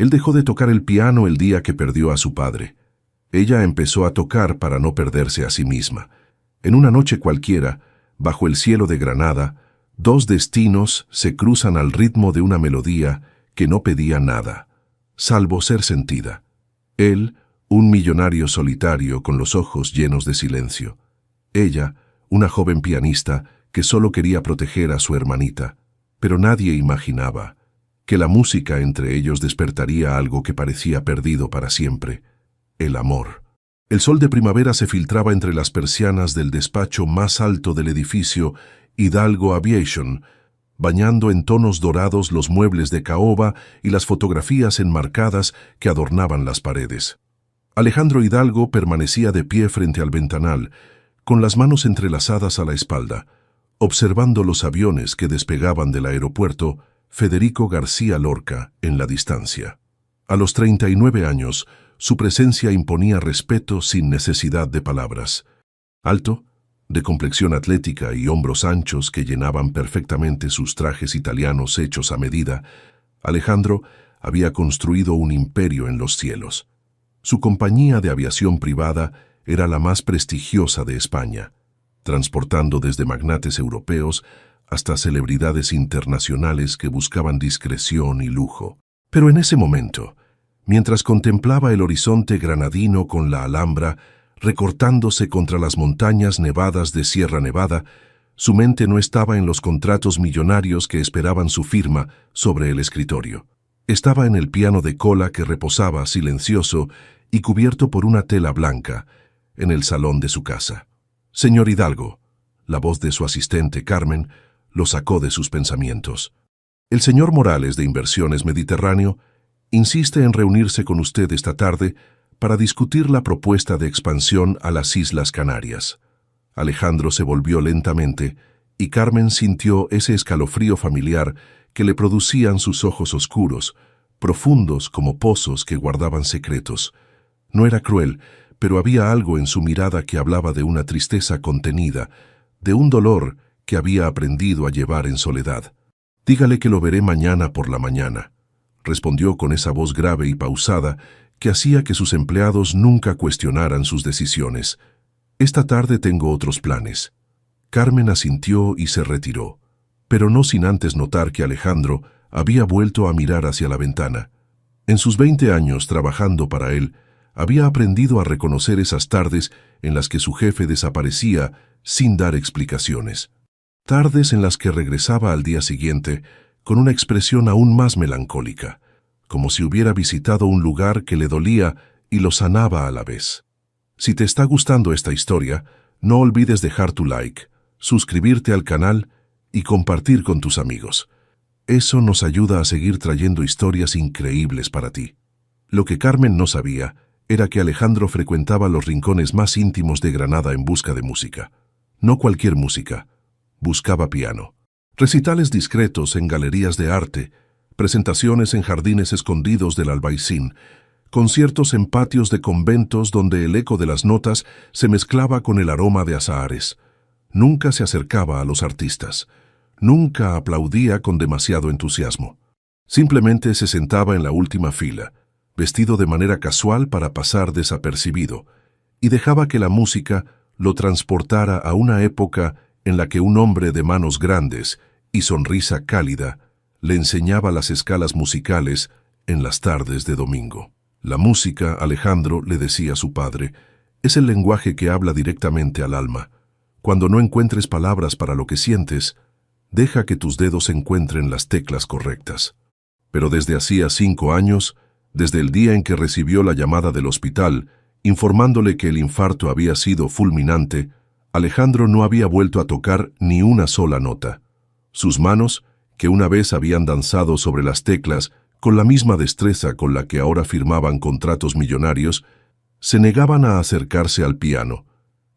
Él dejó de tocar el piano el día que perdió a su padre. Ella empezó a tocar para no perderse a sí misma. En una noche cualquiera, bajo el cielo de Granada, dos destinos se cruzan al ritmo de una melodía que no pedía nada, salvo ser sentida. Él, un millonario solitario con los ojos llenos de silencio. Ella, una joven pianista que solo quería proteger a su hermanita, pero nadie imaginaba que la música entre ellos despertaría algo que parecía perdido para siempre: el amor. El sol de primavera se filtraba entre las persianas del despacho más alto del edificio Hidalgo Aviation, bañando en tonos dorados los muebles de caoba y las fotografías enmarcadas que adornaban las paredes. Alejandro Hidalgo permanecía de pie frente al ventanal, con las manos entrelazadas a la espalda, observando los aviones que despegaban del aeropuerto Federico García Lorca en la distancia. A los 39 años, su presencia imponía respeto sin necesidad de palabras. Alto, de complexión atlética y hombros anchos que llenaban perfectamente sus trajes italianos hechos a medida, Alejandro había construido un imperio en los cielos. Su compañía de aviación privada era la más prestigiosa de España, transportando desde magnates europeos hasta celebridades internacionales que buscaban discreción y lujo. Pero en ese momento, mientras contemplaba el horizonte granadino con la Alhambra recortándose contra las montañas nevadas de Sierra Nevada, su mente no estaba en los contratos millonarios que esperaban su firma sobre el escritorio. Estaba en el piano de cola que reposaba silencioso y cubierto por una tela blanca, en el salón de su casa. «Señor Hidalgo», la voz de su asistente Carmen lo sacó de sus pensamientos. «El señor Morales de Inversiones Mediterráneo insiste en reunirse con usted esta tarde para discutir la propuesta de expansión a las Islas Canarias». Alejandro se volvió lentamente y Carmen sintió ese escalofrío familiar que le producían sus ojos oscuros, profundos como pozos que guardaban secretos. No era cruel, pero había algo en su mirada que hablaba de una tristeza contenida, de un dolor que había aprendido a llevar en soledad. «Dígale que lo veré mañana por la mañana», respondió con esa voz grave y pausada que hacía que sus empleados nunca cuestionaran sus decisiones. «Esta tarde tengo otros planes». Carmen asintió y se retiró, pero no sin antes notar que Alejandro había vuelto a mirar hacia la ventana. En sus 20 años trabajando para él, había aprendido a reconocer esas tardes en las que su jefe desaparecía sin dar explicaciones. Tardes en las que regresaba al día siguiente con una expresión aún más melancólica, como si hubiera visitado un lugar que le dolía y lo sanaba a la vez. Si te está gustando esta historia, no olvides dejar tu like, suscribirte al canal y compartir con tus amigos. Eso nos ayuda a seguir trayendo historias increíbles para ti. Lo que Carmen no sabía era que Alejandro frecuentaba los rincones más íntimos de Granada en busca de música. No cualquier música, buscaba piano. Recitales discretos en galerías de arte, presentaciones en jardines escondidos del Albaicín, conciertos en patios de conventos donde el eco de las notas se mezclaba con el aroma de azahares. Nunca se acercaba a los artistas. Nunca aplaudía con demasiado entusiasmo. Simplemente se sentaba en la última fila, vestido de manera casual para pasar desapercibido, y dejaba que la música lo transportara a una época en la que un hombre de manos grandes y sonrisa cálida le enseñaba las escalas musicales en las tardes de domingo. La música, Alejandro, le decía a su padre, es el lenguaje que habla directamente al alma. Cuando no encuentres palabras para lo que sientes, deja que tus dedos encuentren las teclas correctas. Pero desde hacía 5 años, desde el día en que recibió la llamada del hospital, informándole que el infarto había sido fulminante, Alejandro no había vuelto a tocar ni una sola nota. Sus manos, que una vez habían danzado sobre las teclas con la misma destreza con la que ahora firmaban contratos millonarios, se negaban a acercarse al piano.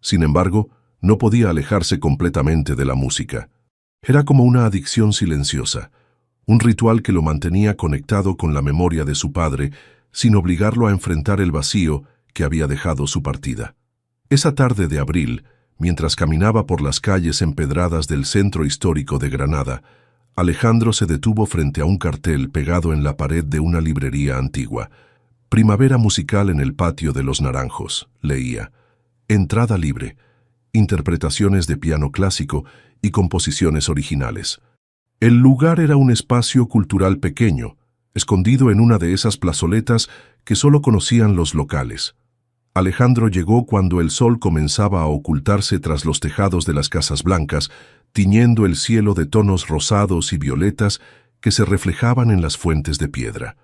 Sin embargo, no podía alejarse completamente de la música. Era como una adicción silenciosa, un ritual que lo mantenía conectado con la memoria de su padre, sin obligarlo a enfrentar el vacío que había dejado su partida. Esa tarde de abril, mientras caminaba por las calles empedradas del centro histórico de Granada, Alejandro se detuvo frente a un cartel pegado en la pared de una librería antigua. Primavera musical en el patio de los Naranjos, leía. Entrada libre, interpretaciones de piano clásico y composiciones originales. El lugar era un espacio cultural pequeño, escondido en una de esas plazoletas que solo conocían los locales. Alejandro llegó cuando el sol comenzaba a ocultarse tras los tejados de las casas blancas, tiñendo el cielo de tonos rosados y violetas que se reflejaban en las fuentes de piedra.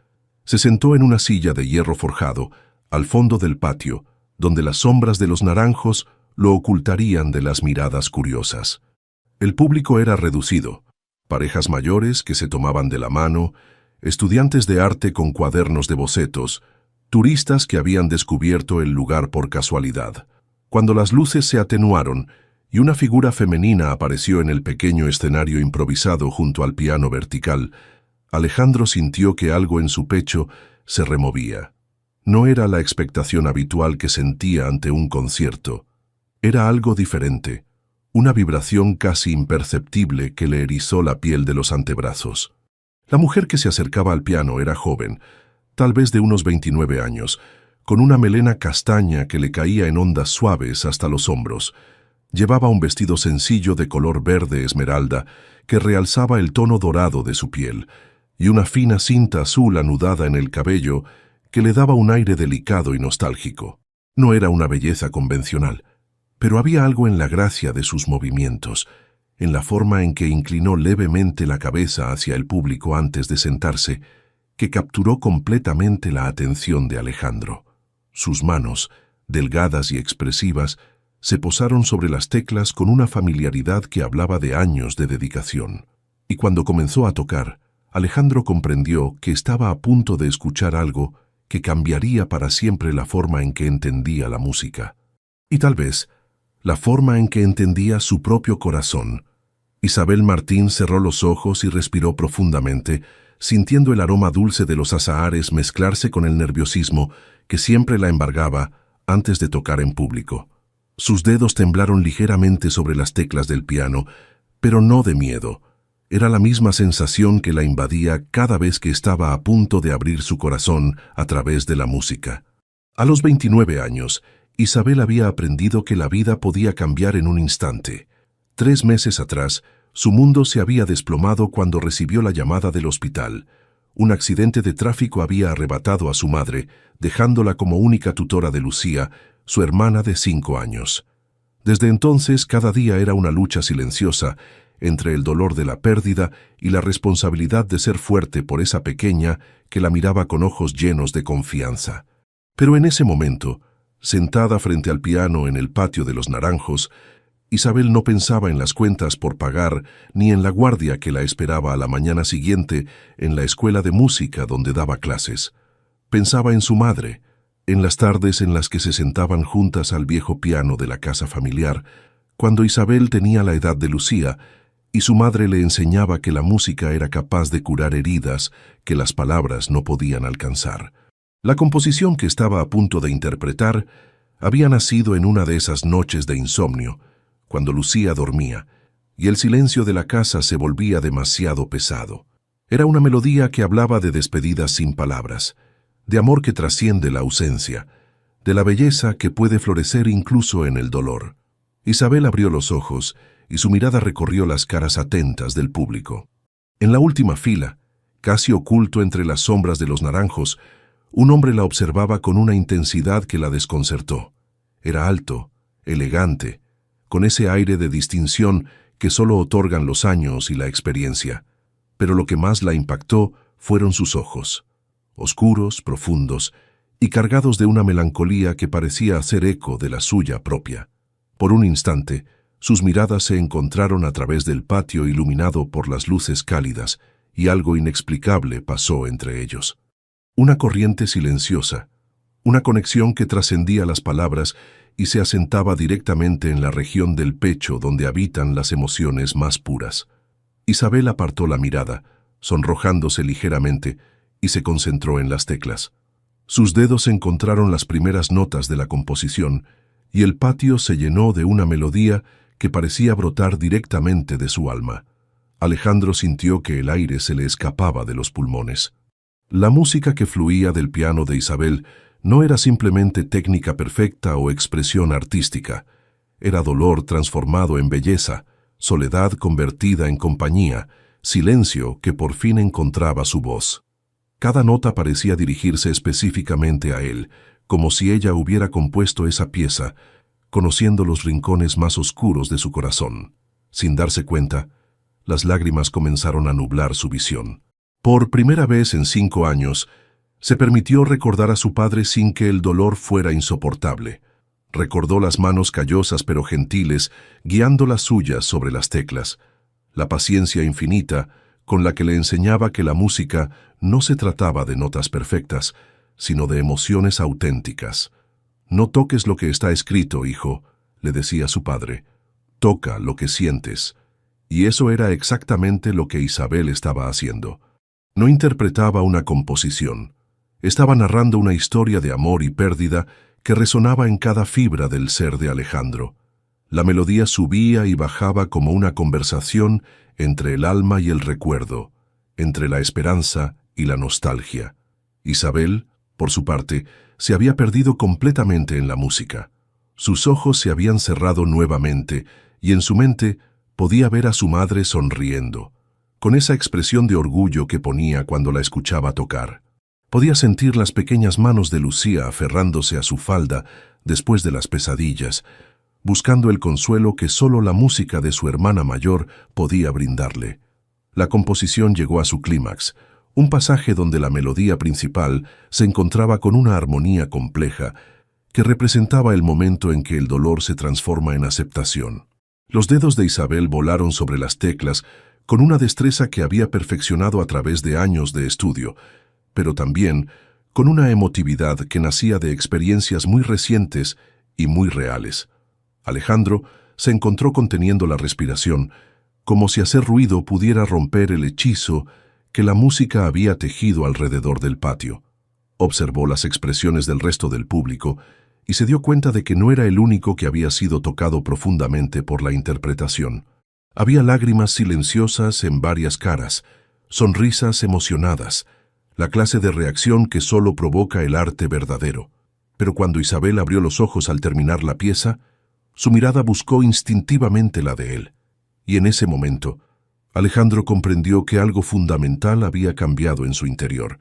Se sentó en una silla de hierro forjado, al fondo del patio, donde las sombras de los naranjos lo ocultarían de las miradas curiosas. El público era reducido, parejas mayores que se tomaban de la mano, estudiantes de arte con cuadernos de bocetos, turistas que habían descubierto el lugar por casualidad. Cuando las luces se atenuaron y una figura femenina apareció en el pequeño escenario improvisado junto al piano vertical, Alejandro sintió que algo en su pecho se removía. No era la expectación habitual que sentía ante un concierto. Era algo diferente, una vibración casi imperceptible que le erizó la piel de los antebrazos. La mujer que se acercaba al piano era joven, tal vez de unos 29 años, con una melena castaña que le caía en ondas suaves hasta los hombros. Llevaba un vestido sencillo de color verde esmeralda que realzaba el tono dorado de su piel, y una fina cinta azul anudada en el cabello que le daba un aire delicado y nostálgico. No era una belleza convencional, pero había algo en la gracia de sus movimientos, en la forma en que inclinó levemente la cabeza hacia el público antes de sentarse, que capturó completamente la atención de Alejandro. Sus manos, delgadas y expresivas, se posaron sobre las teclas con una familiaridad que hablaba de años de dedicación. Y cuando comenzó a tocar, Alejandro comprendió que estaba a punto de escuchar algo que cambiaría para siempre la forma en que entendía la música. Y tal vez, la forma en que entendía su propio corazón. Isabel Martín cerró los ojos y respiró profundamente, sintiendo el aroma dulce de los azahares mezclarse con el nerviosismo que siempre la embargaba antes de tocar en público. Sus dedos temblaron ligeramente sobre las teclas del piano, pero no de miedo. Era la misma sensación que la invadía cada vez que estaba a punto de abrir su corazón a través de la música. A los 29 años, Isabel había aprendido que la vida podía cambiar en un instante. 3 meses atrás, su mundo se había desplomado cuando recibió la llamada del hospital. Un accidente de tráfico había arrebatado a su madre, dejándola como única tutora de Lucía, su hermana de 5 años. Desde entonces, cada día era una lucha silenciosa entre el dolor de la pérdida y la responsabilidad de ser fuerte por esa pequeña que la miraba con ojos llenos de confianza. Pero en ese momento, sentada frente al piano en el patio de los Naranjos, Isabel no pensaba en las cuentas por pagar ni en la guardia que la esperaba a la mañana siguiente en la escuela de música donde daba clases. Pensaba en su madre, en las tardes en las que se sentaban juntas al viejo piano de la casa familiar, cuando Isabel tenía la edad de Lucía y su madre le enseñaba que la música era capaz de curar heridas que las palabras no podían alcanzar. La composición que estaba a punto de interpretar había nacido en una de esas noches de insomnio, cuando Lucía dormía, y el silencio de la casa se volvía demasiado pesado. Era una melodía que hablaba de despedidas sin palabras, de amor que trasciende la ausencia, de la belleza que puede florecer incluso en el dolor. Isabel abrió los ojos y su mirada recorrió las caras atentas del público. En la última fila, casi oculto entre las sombras de los naranjos, un hombre la observaba con una intensidad que la desconcertó. Era alto, elegante, con ese aire de distinción que solo otorgan los años y la experiencia. Pero lo que más la impactó fueron sus ojos, oscuros, profundos y cargados de una melancolía que parecía hacer eco de la suya propia. Por un instante, sus miradas se encontraron a través del patio iluminado por las luces cálidas, y algo inexplicable pasó entre ellos. Una corriente silenciosa, una conexión que trascendía las palabras y se asentaba directamente en la región del pecho donde habitan las emociones más puras. Isabel apartó la mirada, sonrojándose ligeramente, y se concentró en las teclas. Sus dedos encontraron las primeras notas de la composición, y el patio se llenó de una melodía que parecía brotar directamente de su alma. Alejandro sintió que el aire se le escapaba de los pulmones. La música que fluía del piano de Isabel no era simplemente técnica perfecta o expresión artística. Era dolor transformado en belleza, soledad convertida en compañía, silencio que por fin encontraba su voz. Cada nota parecía dirigirse específicamente a él, como si ella hubiera compuesto esa pieza, conociendo los rincones más oscuros de su corazón. Sin darse cuenta, las lágrimas comenzaron a nublar su visión. Por primera vez en 5 años, se permitió recordar a su padre sin que el dolor fuera insoportable. Recordó las manos callosas pero gentiles, guiando las suyas sobre las teclas, la paciencia infinita con la que le enseñaba que la música no se trataba de notas perfectas, sino de emociones auténticas. «No toques lo que está escrito, hijo», le decía su padre. «Toca lo que sientes». Y eso era exactamente lo que Isabel estaba haciendo. No interpretaba una composición. Estaba narrando una historia de amor y pérdida que resonaba en cada fibra del ser de Alejandro. La melodía subía y bajaba como una conversación entre el alma y el recuerdo, entre la esperanza y la nostalgia. Isabel, por su parte, se había perdido completamente en la música. Sus ojos se habían cerrado nuevamente y en su mente podía ver a su madre sonriendo, con esa expresión de orgullo que ponía cuando la escuchaba tocar. Podía sentir las pequeñas manos de Lucía aferrándose a su falda después de las pesadillas, buscando el consuelo que solo la música de su hermana mayor podía brindarle. La composición llegó a su clímax, un pasaje donde la melodía principal se encontraba con una armonía compleja que representaba el momento en que el dolor se transforma en aceptación. Los dedos de Isabel volaron sobre las teclas con una destreza que había perfeccionado a través de años de estudio, pero también con una emotividad que nacía de experiencias muy recientes y muy reales. Alejandro se encontró conteniendo la respiración, como si hacer ruido pudiera romper el hechizo que la música había tejido alrededor del patio. Observó las expresiones del resto del público y se dio cuenta de que no era el único que había sido tocado profundamente por la interpretación. Había lágrimas silenciosas en varias caras, sonrisas emocionadas, la clase de reacción que solo provoca el arte verdadero. Pero cuando Isabel abrió los ojos al terminar la pieza, su mirada buscó instintivamente la de él. Y en ese momento, Alejandro comprendió que algo fundamental había cambiado en su interior.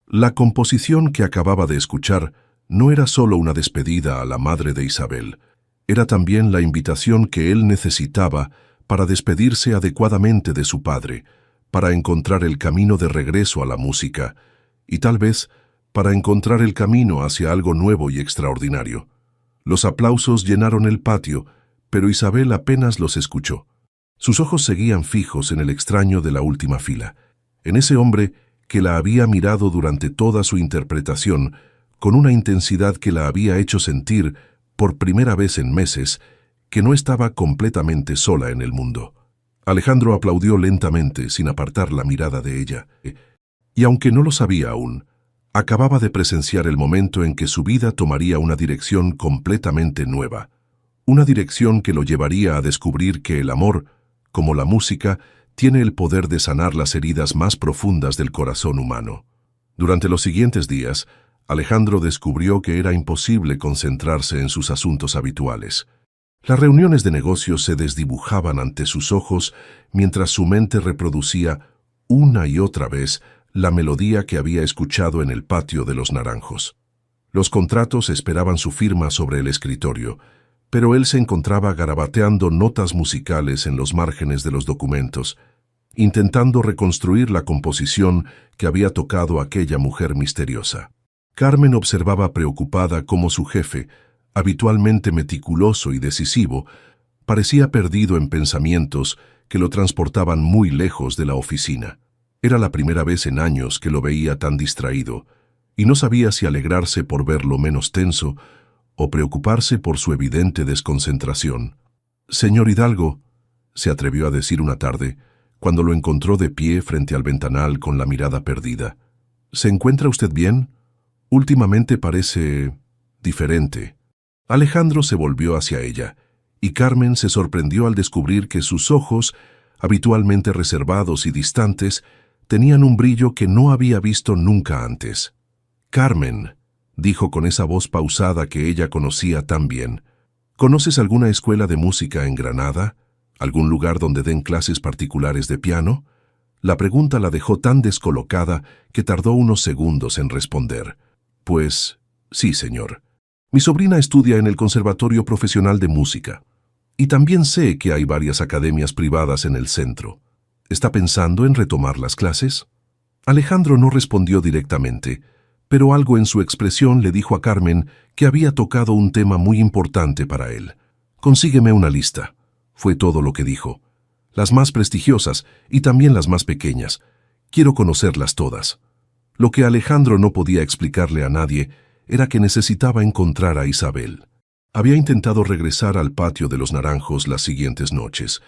La composición que acababa de escuchar no era solo una despedida a la madre de Isabel, era también la invitación que él necesitaba para despedirse adecuadamente de su padre, para encontrar el camino de regreso a la música, y tal vez para encontrar el camino hacia algo nuevo y extraordinario. Los aplausos llenaron el patio, pero Isabel apenas los escuchó. Sus ojos seguían fijos en el extraño de la última fila, en ese hombre que la había mirado durante toda su interpretación, con una intensidad que la había hecho sentir, por primera vez en meses, que no estaba completamente sola en el mundo. Alejandro aplaudió lentamente, sin apartar la mirada de ella, y aunque no lo sabía aún, acababa de presenciar el momento en que su vida tomaría una dirección completamente nueva, una dirección que lo llevaría a descubrir que el amor, como la música, tiene el poder de sanar las heridas más profundas del corazón humano. Durante los siguientes días, Alejandro descubrió que era imposible concentrarse en sus asuntos habituales. Las reuniones de negocios se desdibujaban ante sus ojos mientras su mente reproducía una y otra vez la melodía que había escuchado en el patio de los Naranjos. Los contratos esperaban su firma sobre el escritorio, pero él se encontraba garabateando notas musicales en los márgenes de los documentos, intentando reconstruir la composición que había tocado aquella mujer misteriosa. Carmen observaba preocupada cómo su jefe, habitualmente meticuloso y decisivo, parecía perdido en pensamientos que lo transportaban muy lejos de la oficina. Era la primera vez en años que lo veía tan distraído, y no sabía si alegrarse por verlo menos tenso o preocuparse por su evidente desconcentración. «Señor Hidalgo», se atrevió a decir una tarde, cuando lo encontró de pie frente al ventanal con la mirada perdida. «¿Se encuentra usted bien? Últimamente parece diferente». Alejandro se volvió hacia ella, y Carmen se sorprendió al descubrir que sus ojos habitualmente reservados y distantes, tenían un brillo que no había visto nunca antes. «Carmen», dijo con esa voz pausada que ella conocía tan bien, «¿conoces alguna escuela de música en Granada? ¿Algún lugar donde den clases particulares de piano?» La pregunta la dejó tan descolocada que tardó unos segundos en responder. «Pues, sí, señor. Mi sobrina estudia en el Conservatorio Profesional de Música. Y también sé que hay varias academias privadas en el centro. ¿Está pensando en retomar las clases?» Alejandro no respondió directamente, pero algo en su expresión le dijo a Carmen que había tocado un tema muy importante para él. «Consígueme una lista», fue todo lo que dijo. «Las más prestigiosas y también las más pequeñas. Quiero conocerlas todas». Lo que Alejandro no podía explicarle a nadie era que necesitaba encontrar a Isabel. Había intentado regresar al patio de los Naranjos las siguientes noches,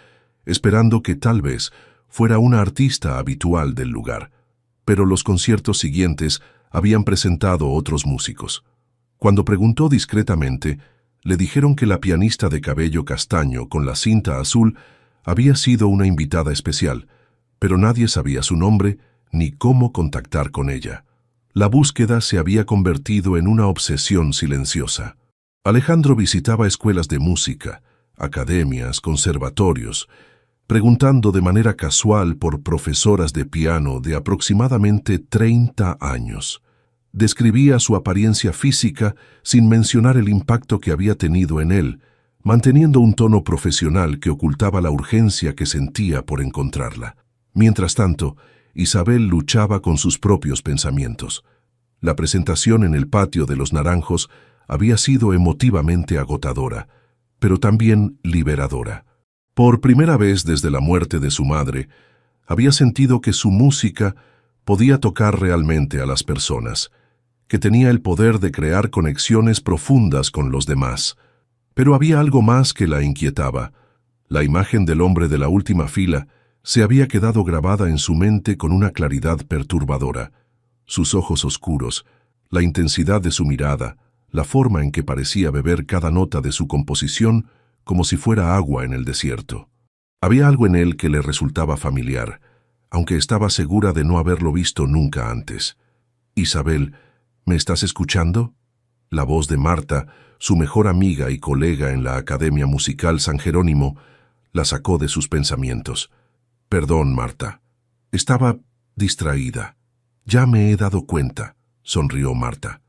esperando que tal vez fuera una artista habitual del lugar, pero los conciertos siguientes habían presentado otros músicos. Cuando preguntó discretamente, le dijeron que la pianista de cabello castaño con la cinta azul había sido una invitada especial, pero nadie sabía su nombre ni cómo contactar con ella. La búsqueda se había convertido en una obsesión silenciosa. Alejandro visitaba escuelas de música, academias, conservatorios, preguntando de manera casual por profesoras de piano de aproximadamente 30 años. Describía su apariencia física sin mencionar el impacto que había tenido en él, manteniendo un tono profesional que ocultaba la urgencia que sentía por encontrarla. Mientras tanto, Isabel luchaba con sus propios pensamientos. La presentación en el patio de los Naranjos había sido emotivamente agotadora, pero también liberadora. Por primera vez desde la muerte de su madre, había sentido que su música podía tocar realmente a las personas, que tenía el poder de crear conexiones profundas con los demás. Pero había algo más que la inquietaba. La imagen del hombre de la última fila se había quedado grabada en su mente con una claridad perturbadora. Sus ojos oscuros, la intensidad de su mirada, la forma en que parecía beber cada nota de su composición como si fuera agua en el desierto. Había algo en él que le resultaba familiar, aunque estaba segura de no haberlo visto nunca antes. «Isabel, ¿me estás escuchando?» La voz de Marta, su mejor amiga y colega en la Academia Musical San Jerónimo, la sacó de sus pensamientos. «Perdón, Marta. Estaba distraída. Ya me he dado cuenta», sonrió Marta.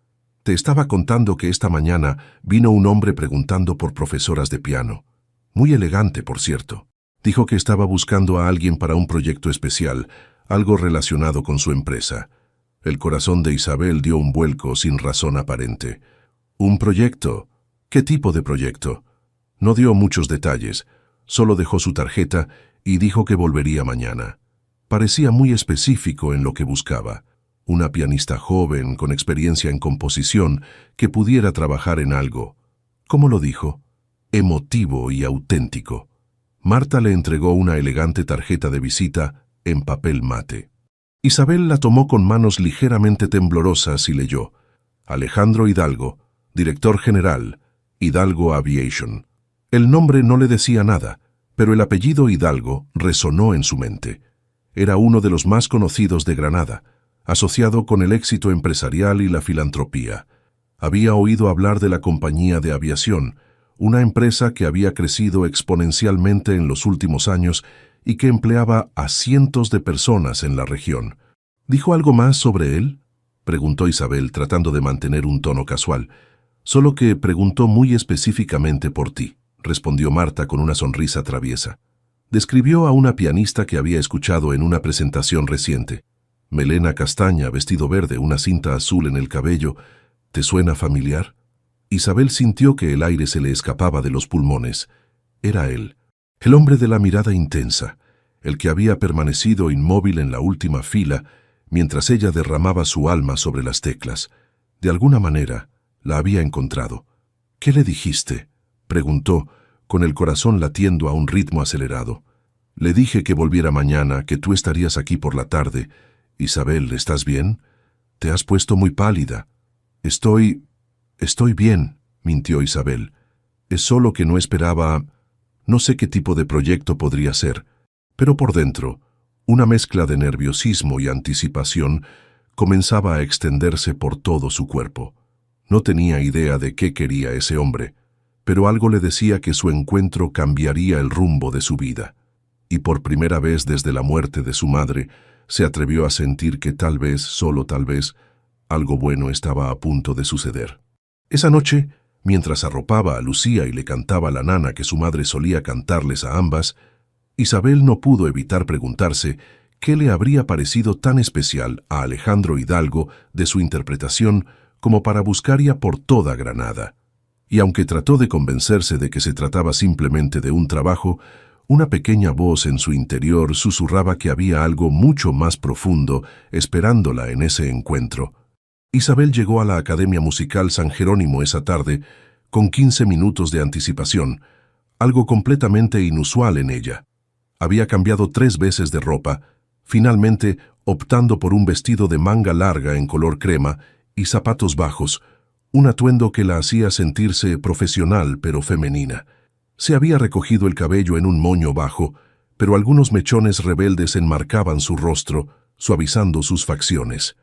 «Te estaba contando que esta mañana vino un hombre preguntando por profesoras de piano. Muy elegante, por cierto. Dijo que estaba buscando a alguien para un proyecto especial, algo relacionado con su empresa». El corazón de Isabel dio un vuelco sin razón aparente. «¿Un proyecto? ¿Qué tipo de proyecto?» No dio muchos detalles, solo dejó su tarjeta y dijo que volvería mañana. Parecía muy específico en lo que buscaba. Una pianista joven, con experiencia en composición, que pudiera trabajar en algo. ¿Cómo lo dijo? Emotivo y auténtico. Marta le entregó una elegante tarjeta de visita en papel mate. Isabel la tomó con manos ligeramente temblorosas y leyó: «Alejandro Hidalgo, director general, Hidalgo Aviation». El nombre no le decía nada, pero el apellido Hidalgo resonó en su mente. Era uno de los más conocidos de Granada, asociado con el éxito empresarial y la filantropía. Había oído hablar de la compañía de aviación, una empresa que había crecido exponencialmente en los últimos años y que empleaba a cientos de personas en la región. ¿Dijo algo más sobre él?, preguntó Isabel, tratando de mantener un tono casual. «Solo que preguntó muy específicamente por ti», respondió Marta con una sonrisa traviesa. Describió a una pianista que había escuchado en una presentación reciente. Melena castaña, vestido verde, una cinta azul en el cabello. ¿Te suena familiar? Isabel sintió que el aire se le escapaba de los pulmones. Era él, el hombre de la mirada intensa, el que había permanecido inmóvil en la última fila mientras ella derramaba su alma sobre las teclas. De alguna manera, la había encontrado. «¿Qué le dijiste?», preguntó, con el corazón latiendo a un ritmo acelerado. «Le dije que volviera mañana, que tú estarías aquí por la tarde. Isabel, ¿estás bien? Te has puesto muy pálida». Estoy bien», mintió Isabel. «Es solo que no esperaba... No sé qué tipo de proyecto podría ser. Pero por dentro, una mezcla de nerviosismo y anticipación comenzaba a extenderse por todo su cuerpo. No tenía idea de qué quería ese hombre, pero algo le decía que su encuentro cambiaría el rumbo de su vida. Y por primera vez desde la muerte de su madre, se atrevió a sentir que tal vez, solo tal vez, algo bueno estaba a punto de suceder. Esa noche, mientras arropaba a Lucía y le cantaba la nana que su madre solía cantarles a ambas, Isabel no pudo evitar preguntarse qué le habría parecido tan especial a Alejandro Hidalgo de su interpretación como para buscar ya por toda Granada. Y aunque trató de convencerse de que se trataba simplemente de un trabajo, una pequeña voz en su interior susurraba que había algo mucho más profundo esperándola en ese encuentro. Isabel llegó a la Academia Musical San Jerónimo esa tarde con 15 minutos de anticipación, algo completamente inusual en ella. Había cambiado 3 veces de ropa, finalmente optando por un vestido de manga larga en color crema y zapatos bajos, un atuendo que la hacía sentirse profesional pero femenina. Se había recogido el cabello en un moño bajo, pero algunos mechones rebeldes enmarcaban su rostro, suavizando sus facciones.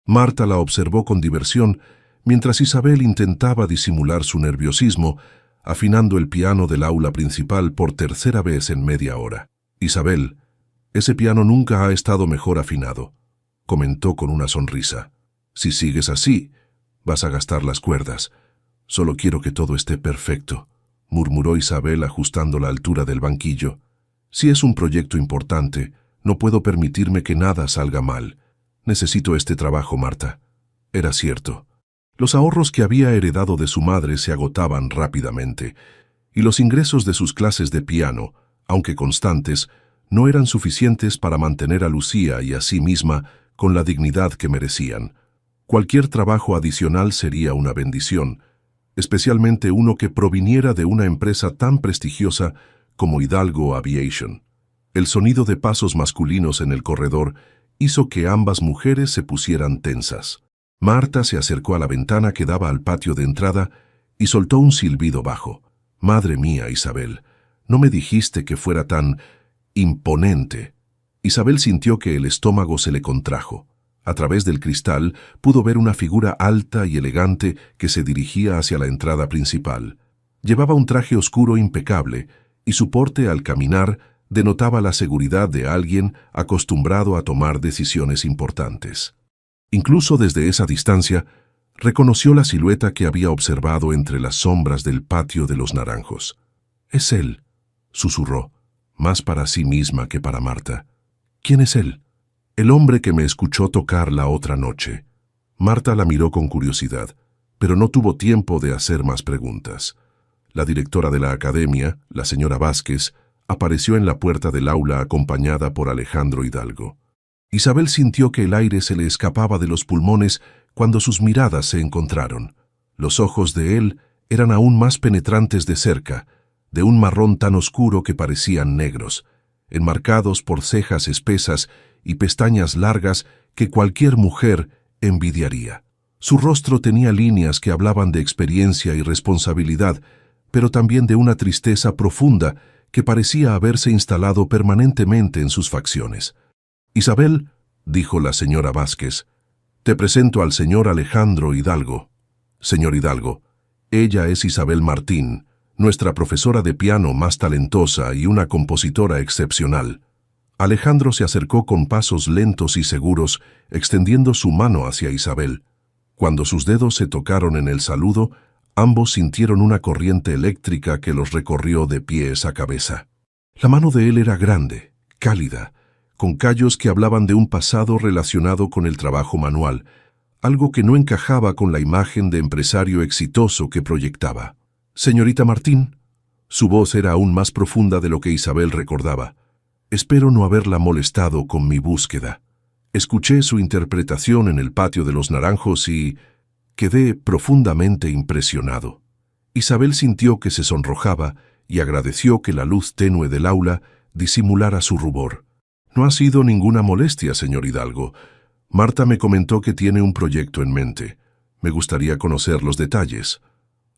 Marta la observó con diversión, mientras Isabel intentaba disimular su nerviosismo, afinando el piano del aula principal por tercera vez en media hora. «Isabel, ese piano nunca ha estado mejor afinado», comentó con una sonrisa. «Si sigues así, vas a gastar las cuerdas. Solo quiero que todo esté perfecto», murmuró Isabel ajustando la altura del banquillo. «Si es un proyecto importante, no puedo permitirme que nada salga mal. Necesito este trabajo, Marta». Era cierto. Los ahorros que había heredado de su madre se agotaban rápidamente, y los ingresos de sus clases de piano, aunque constantes, no eran suficientes para mantener a Lucía y a sí misma con la dignidad que merecían. Cualquier trabajo adicional sería una bendición, especialmente uno que proviniera de una empresa tan prestigiosa como Hidalgo Aviation. El sonido de pasos masculinos en el corredor hizo que ambas mujeres se pusieran tensas. Marta se acercó a la ventana que daba al patio de entrada y soltó un silbido bajo. «Madre mía, Isabel, no me dijiste que fuera tan imponente». Isabel sintió que el estómago se le contrajo. A través del cristal pudo ver una figura alta y elegante que se dirigía hacia la entrada principal. Llevaba un traje oscuro impecable, y su porte al caminar denotaba la seguridad de alguien acostumbrado a tomar decisiones importantes. Incluso desde esa distancia, reconoció la silueta que había observado entre las sombras del patio de los Naranjos. «Es él», susurró, más para sí misma que para Marta. «¿Quién es él?» «El hombre que me escuchó tocar la otra noche». Marta la miró con curiosidad, pero no tuvo tiempo de hacer más preguntas. La directora de la academia, la señora Vázquez, apareció en la puerta del aula acompañada por Alejandro Hidalgo. Isabel sintió que el aire se le escapaba de los pulmones cuando sus miradas se encontraron. Los ojos de él eran aún más penetrantes de cerca, de un marrón tan oscuro que parecían negros, enmarcados por cejas espesas y pestañas largas que cualquier mujer envidiaría. Su rostro tenía líneas que hablaban de experiencia y responsabilidad, pero también de una tristeza profunda que parecía haberse instalado permanentemente en sus facciones. «Isabel», dijo la señora Vázquez, «te presento al señor Alejandro Hidalgo». «Señor Hidalgo, ella es Isabel Martín, nuestra profesora de piano más talentosa y una compositora excepcional». Alejandro se acercó con pasos lentos y seguros, extendiendo su mano hacia Isabel. Cuando sus dedos se tocaron en el saludo, ambos sintieron una corriente eléctrica que los recorrió de pies a cabeza. La mano de él era grande, cálida, con callos que hablaban de un pasado relacionado con el trabajo manual, algo que no encajaba con la imagen de empresario exitoso que proyectaba. «Señorita Martín», su voz era aún más profunda de lo que Isabel recordaba, «espero no haberla molestado con mi búsqueda. Escuché su interpretación en el patio de los Naranjos y quedé profundamente impresionado». Isabel sintió que se sonrojaba y agradeció que la luz tenue del aula disimulara su rubor. «No ha sido ninguna molestia, señor Hidalgo. Marta me comentó que tiene un proyecto en mente. Me gustaría conocer los detalles».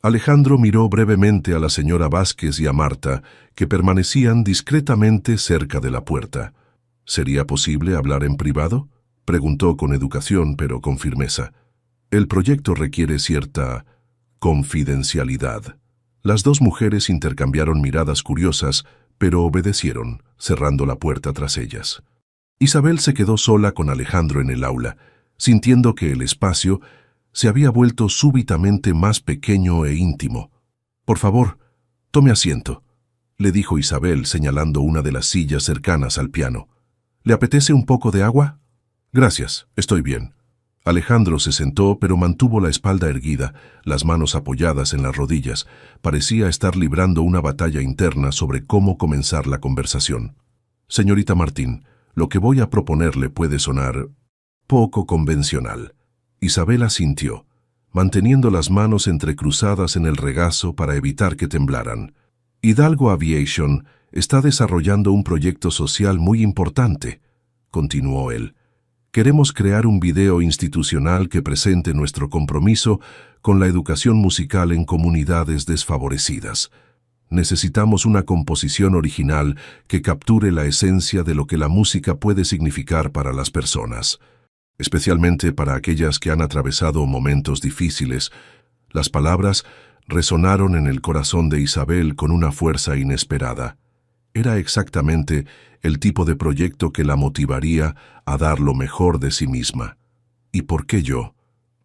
Alejandro miró brevemente a la señora Vázquez y a Marta, que permanecían discretamente cerca de la puerta. ¿Sería posible hablar en privado?, preguntó con educación pero con firmeza. El proyecto requiere cierta confidencialidad. Las dos mujeres intercambiaron miradas curiosas, pero obedecieron, cerrando la puerta tras ellas. Isabel se quedó sola con Alejandro en el aula, sintiendo que el espacio se había vuelto súbitamente más pequeño e íntimo. «Por favor, tome asiento», le dijo Isabel señalando una de las sillas cercanas al piano. «¿Le apetece un poco de agua?» «Gracias, estoy bien». Alejandro se sentó, pero mantuvo la espalda erguida, las manos apoyadas en las rodillas. Parecía estar librando una batalla interna sobre cómo comenzar la conversación. «Señorita Martín, lo que voy a proponerle puede sonar poco convencional». Isabel asintió, manteniendo las manos entrecruzadas en el regazo para evitar que temblaran. «Hidalgo Aviation está desarrollando un proyecto social muy importante», continuó él. «Queremos crear un video institucional que presente nuestro compromiso con la educación musical en comunidades desfavorecidas. Necesitamos una composición original que capture la esencia de lo que la música puede significar para las personas, especialmente para aquellas que han atravesado momentos difíciles». Las palabras resonaron en el corazón de Isabel con una fuerza inesperada. Era exactamente el tipo de proyecto que la motivaría a dar lo mejor de sí misma. «¿Y por qué yo?»,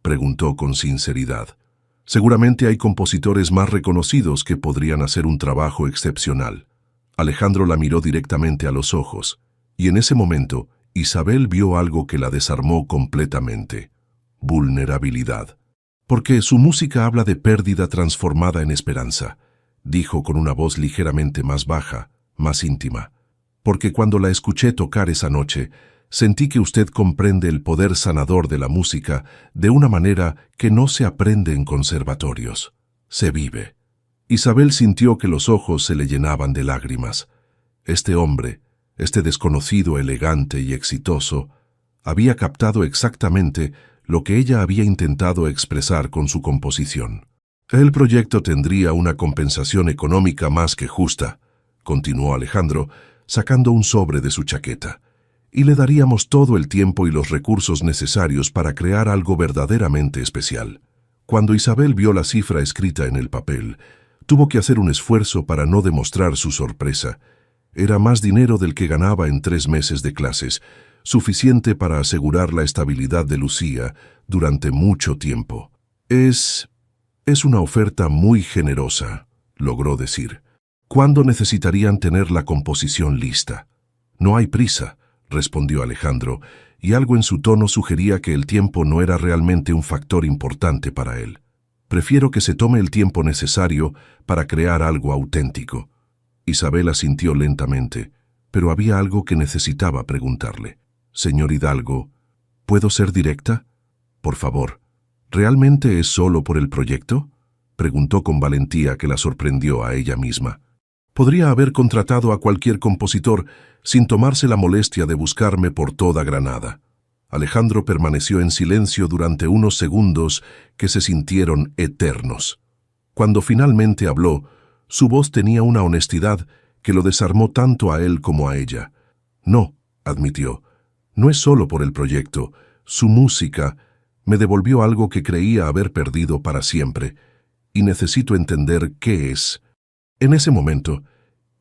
preguntó con sinceridad. «Seguramente hay compositores más reconocidos que podrían hacer un trabajo excepcional». Alejandro la miró directamente a los ojos, y en ese momento Isabel vio algo que la desarmó completamente: vulnerabilidad. «Porque su música habla de pérdida transformada en esperanza», dijo con una voz ligeramente más baja, más íntima. «Porque cuando la escuché tocar esa noche, sentí que usted comprende el poder sanador de la música de una manera que no se aprende en conservatorios. Se vive». Isabel sintió que los ojos se le llenaban de lágrimas. Este hombre, este desconocido elegante y exitoso, había captado exactamente lo que ella había intentado expresar con su composición. «El proyecto tendría una compensación económica más que justa», continuó Alejandro, sacando un sobre de su chaqueta, «y le daríamos todo el tiempo y los recursos necesarios para crear algo verdaderamente especial». Cuando Isabel vio la cifra escrita en el papel, tuvo que hacer un esfuerzo para no demostrar su sorpresa. Era más dinero del que ganaba en 3 meses de clases, suficiente para asegurar la estabilidad de Lucía durante mucho tiempo. Es una oferta muy generosa», logró decir. «¿Cuándo necesitarían tener la composición lista?» «No hay prisa», respondió Alejandro, y algo en su tono sugería que el tiempo no era realmente un factor importante para él. «Prefiero que se tome el tiempo necesario para crear algo auténtico». Isabel asintió lentamente, pero había algo que necesitaba preguntarle. «Señor Hidalgo, ¿puedo ser directa? Por favor, ¿realmente es solo por el proyecto?», preguntó con valentía que la sorprendió a ella misma. «Podría haber contratado a cualquier compositor sin tomarse la molestia de buscarme por toda Granada». Alejandro permaneció en silencio durante unos segundos que se sintieron eternos. Cuando finalmente habló, su voz tenía una honestidad que lo desarmó tanto a él como a ella. «No», admitió, «no es solo por el proyecto. Su música me devolvió algo que creía haber perdido para siempre, y necesito entender qué es». En ese momento,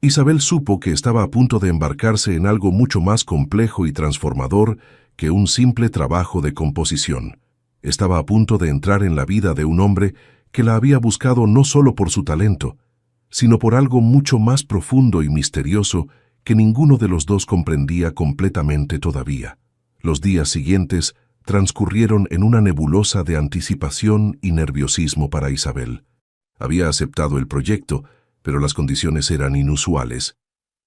Isabel supo que estaba a punto de embarcarse en algo mucho más complejo y transformador que un simple trabajo de composición. Estaba a punto de entrar en la vida de un hombre que la había buscado no solo por su talento, sino por algo mucho más profundo y misterioso que ninguno de los dos comprendía completamente todavía. Los días siguientes transcurrieron en una nebulosa de anticipación y nerviosismo para Isabel. Había aceptado el proyecto, pero las condiciones eran inusuales.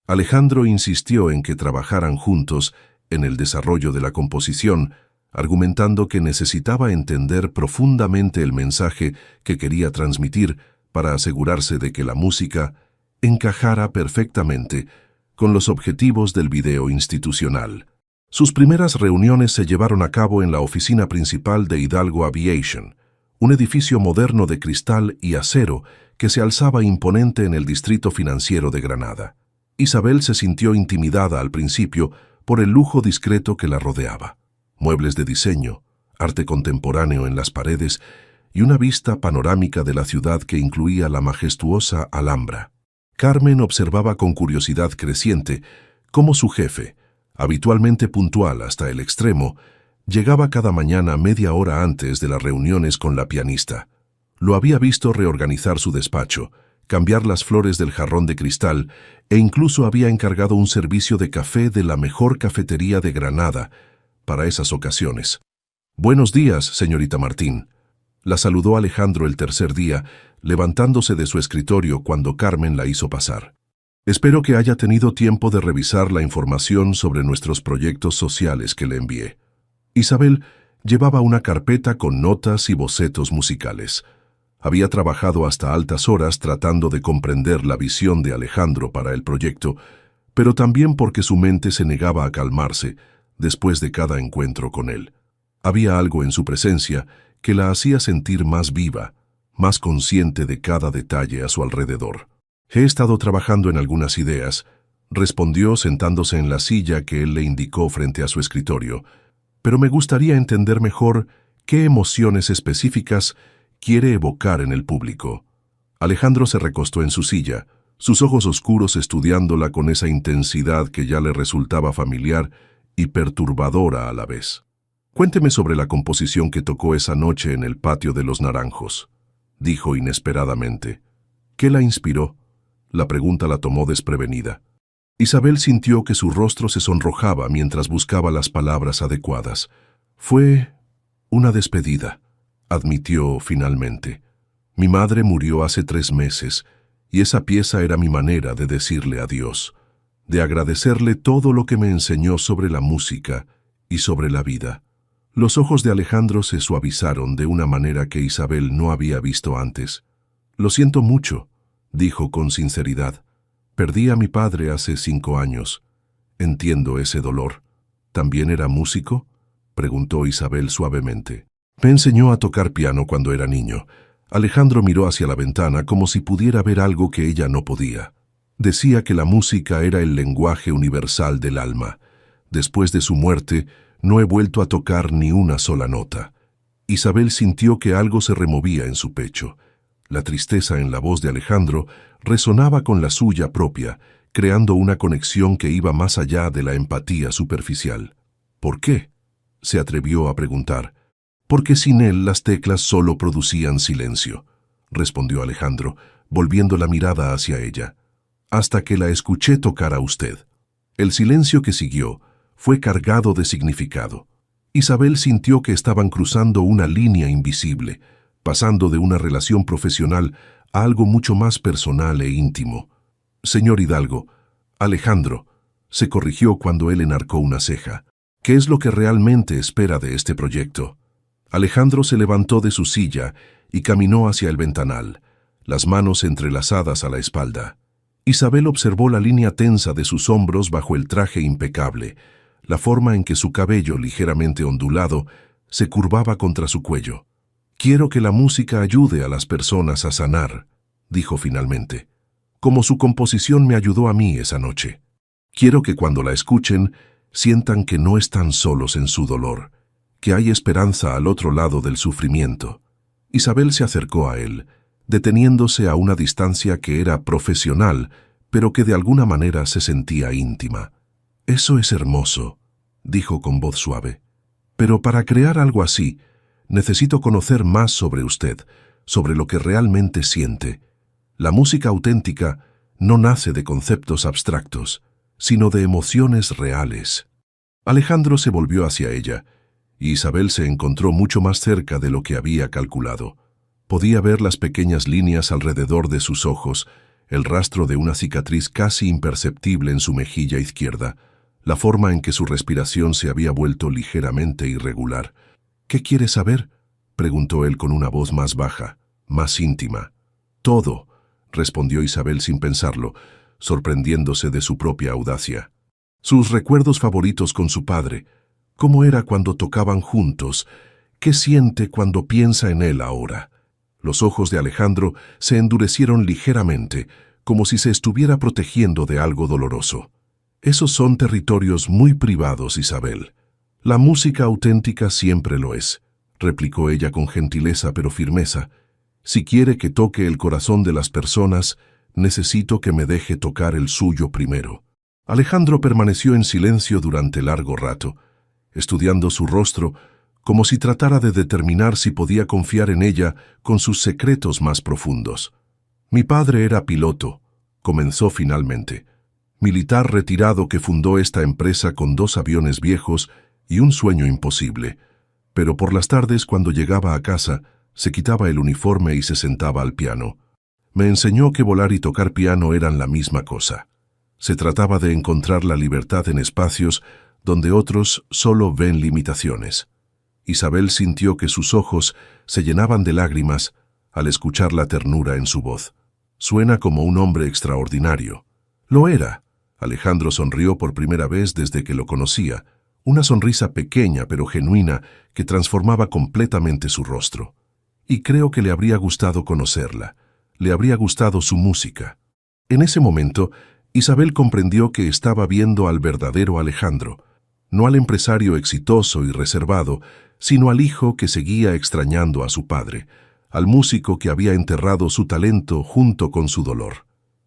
Alejandro insistió en que trabajaran juntos en el desarrollo de la composición, argumentando que necesitaba entender profundamente el mensaje que quería transmitir para asegurarse de que la música encajara perfectamente con los objetivos del video institucional. Sus primeras reuniones se llevaron a cabo en la oficina principal de Hidalgo Aviation, un edificio moderno de cristal y acero que se alzaba imponente en el distrito financiero de Granada. Isabel se sintió intimidada al principio por el lujo discreto que la rodeaba. Muebles de diseño, arte contemporáneo en las paredes y una vista panorámica de la ciudad que incluía la majestuosa Alhambra. Carmen observaba con curiosidad creciente cómo su jefe, habitualmente puntual hasta el extremo, llegaba cada mañana media hora antes de las reuniones con la pianista. Lo había visto reorganizar su despacho, cambiar las flores del jarrón de cristal e incluso había encargado un servicio de café de la mejor cafetería de Granada para esas ocasiones. «Buenos días, señorita Martín», la saludó Alejandro el tercer día, levantándose de su escritorio cuando Carmen la hizo pasar. «Espero que haya tenido tiempo de revisar la información sobre nuestros proyectos sociales que le envié». Isabel llevaba una carpeta con notas y bocetos musicales. Había trabajado hasta altas horas tratando de comprender la visión de Alejandro para el proyecto, pero también porque su mente se negaba a calmarse después de cada encuentro con él. Había algo en su presencia que la hacía sentir más viva, más consciente de cada detalle a su alrededor. «He estado trabajando en algunas ideas», respondió sentándose en la silla que él le indicó frente a su escritorio, «pero me gustaría entender mejor qué emociones específicas quiere evocar en el público». Alejandro se recostó en su silla, sus ojos oscuros estudiándola con esa intensidad que ya le resultaba familiar y perturbadora a la vez. «Cuénteme sobre la composición que tocó esa noche en el patio de los Naranjos», dijo inesperadamente. «¿Qué la inspiró?». La pregunta la tomó desprevenida. Isabel sintió que su rostro se sonrojaba mientras buscaba las palabras adecuadas. «Fue una despedida», admitió finalmente. «Mi madre murió hace 3 meses y esa pieza era mi manera de decirle adiós, de agradecerle todo lo que me enseñó sobre la música y sobre la vida». Los ojos de Alejandro se suavizaron de una manera que Isabel no había visto antes. «Lo siento mucho», dijo con sinceridad. «Perdí a mi padre hace 5 años. Entiendo ese dolor». «¿También era músico?», preguntó Isabel suavemente. «Me enseñó a tocar piano cuando era niño». Alejandro miró hacia la ventana como si pudiera ver algo que ella no podía. Decía que la música era el lenguaje universal del alma. Después de su muerte, no he vuelto a tocar ni una sola nota. Isabel sintió que algo se removía en su pecho. La tristeza en la voz de Alejandro resonaba con la suya propia, creando una conexión que iba más allá de la empatía superficial. «¿Por qué?», se atrevió a preguntar. «Porque sin él las teclas solo producían silencio», respondió Alejandro, volviendo la mirada hacia ella. «Hasta que la escuché tocar a usted». El silencio que siguió fue cargado de significado. Isabel sintió que estaban cruzando una línea invisible, pasando de una relación profesional a algo mucho más personal e íntimo. «Señor Hidalgo», Alejandro, se corrigió cuando él enarcó una ceja. «¿Qué es lo que realmente espera de este proyecto?». Alejandro se levantó de su silla y caminó hacia el ventanal, las manos entrelazadas a la espalda. Isabel observó la línea tensa de sus hombros bajo el traje impecable, la forma en que su cabello, ligeramente ondulado, se curvaba contra su cuello. «Quiero que la música ayude a las personas a sanar», dijo finalmente, «como su composición me ayudó a mí esa noche. Quiero que cuando la escuchen, sientan que no están solos en su dolor, que hay esperanza al otro lado del sufrimiento». Isabel se acercó a él, deteniéndose a una distancia que era profesional, pero que de alguna manera se sentía íntima. «Eso es hermoso», dijo con voz suave. «Pero para crear algo así, necesito conocer más sobre usted, sobre lo que realmente siente. La música auténtica no nace de conceptos abstractos, sino de emociones reales». Alejandro se volvió hacia ella, y Isabel se encontró mucho más cerca de lo que había calculado. Podía ver las pequeñas líneas alrededor de sus ojos, el rastro de una cicatriz casi imperceptible en su mejilla izquierda, la forma en que su respiración se había vuelto ligeramente irregular. «¿Qué quiere saber?», preguntó él con una voz más baja, más íntima. «Todo», respondió Isabel sin pensarlo, sorprendiéndose de su propia audacia. «Sus recuerdos favoritos con su padre, cómo era cuando tocaban juntos, ¿Qué siente cuando piensa en él ahora? Los ojos de Alejandro se endurecieron ligeramente, como si se estuviera protegiendo de algo doloroso. Esos son territorios muy privados, Isabel. La música auténtica siempre lo es, replicó ella con gentileza pero firmeza. Si quiere que toque el corazón de las personas, necesito que me deje tocar el suyo primero. Alejandro permaneció en silencio durante largo rato, estudiando su rostro, como si tratara de determinar si podía confiar en ella con sus secretos más profundos. Mi padre era piloto, comenzó finalmente. Militar retirado que fundó esta empresa con 2 aviones viejos y un sueño imposible. Pero por las tardes, cuando llegaba a casa, se quitaba el uniforme y se sentaba al piano. Me enseñó que volar y tocar piano eran la misma cosa. Se trataba de encontrar la libertad en espacios donde otros solo ven limitaciones. Isabel sintió que sus ojos se llenaban de lágrimas al escuchar la ternura en su voz. Suena como un hombre extraordinario. Lo era. Alejandro sonrió por primera vez desde que lo conocía, una sonrisa pequeña pero genuina que transformaba completamente su rostro. Y creo que le habría gustado conocerla, le habría gustado su música. En ese momento, Isabel comprendió que estaba viendo al verdadero Alejandro, no al empresario exitoso y reservado, sino al hijo que seguía extrañando a su padre, al músico que había enterrado su talento junto con su dolor.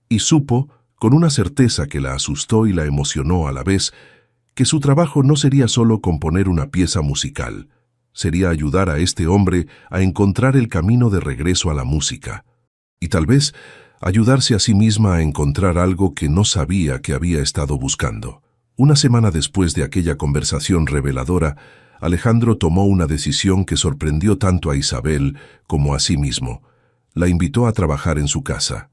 Y supo, con una certeza que la asustó y la emocionó a la vez, que su trabajo no sería solo componer una pieza musical, sería ayudar a este hombre a encontrar el camino de regreso a la música, y tal vez ayudarse a sí misma a encontrar algo que no sabía que había estado buscando. Una semana después de aquella conversación reveladora, Alejandro tomó una decisión que sorprendió tanto a Isabel como a sí mismo. La invitó a trabajar en su casa.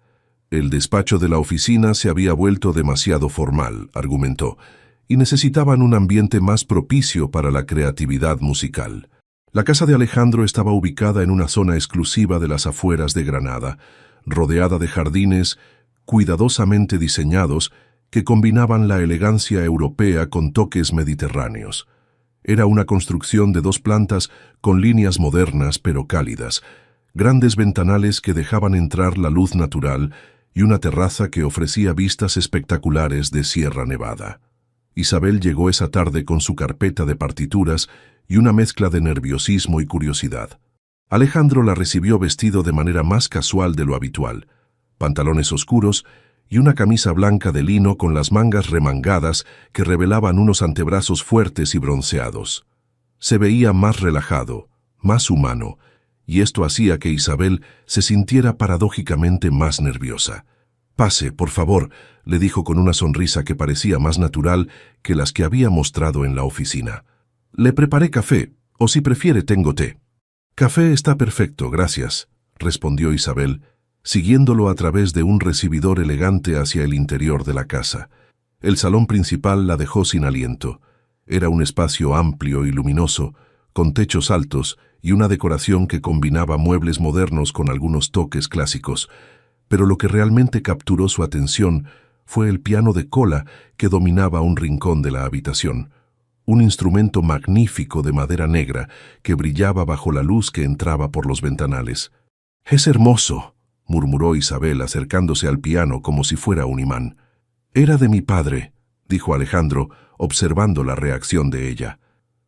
El despacho de la oficina se había vuelto demasiado formal, argumentó, y necesitaban un ambiente más propicio para la creatividad musical. La casa de Alejandro estaba ubicada en una zona exclusiva de las afueras de Granada, rodeada de jardines cuidadosamente diseñados que combinaban la elegancia europea con toques mediterráneos. Era una construcción de 2 plantas con líneas modernas pero cálidas, grandes ventanales que dejaban entrar la luz natural y una terraza que ofrecía vistas espectaculares de Sierra Nevada. Isabel llegó esa tarde con su carpeta de partituras y una mezcla de nerviosismo y curiosidad. Alejandro la recibió vestido de manera más casual de lo habitual, pantalones oscuros y una camisa blanca de lino con las mangas remangadas que revelaban unos antebrazos fuertes y bronceados. Se veía más relajado, más humano, y esto hacía que Isabel se sintiera paradójicamente más nerviosa. «Pase, por favor», le dijo con una sonrisa que parecía más natural que las que había mostrado en la oficina. «Le preparé café, o si prefiere tengo té». «Café está perfecto, gracias», respondió Isabel, siguiéndolo a través de un recibidor elegante hacia el interior de la casa. El salón principal la dejó sin aliento. Era un espacio amplio y luminoso, con techos altos y una decoración que combinaba muebles modernos con algunos toques clásicos, pero lo que realmente capturó su atención fue el piano de cola que dominaba un rincón de la habitación, un instrumento magnífico de madera negra que brillaba bajo la luz que entraba por los ventanales. «Es hermoso», murmuró Isabel acercándose al piano como si fuera un imán. «Era de mi padre», dijo Alejandro, observando la reacción de ella.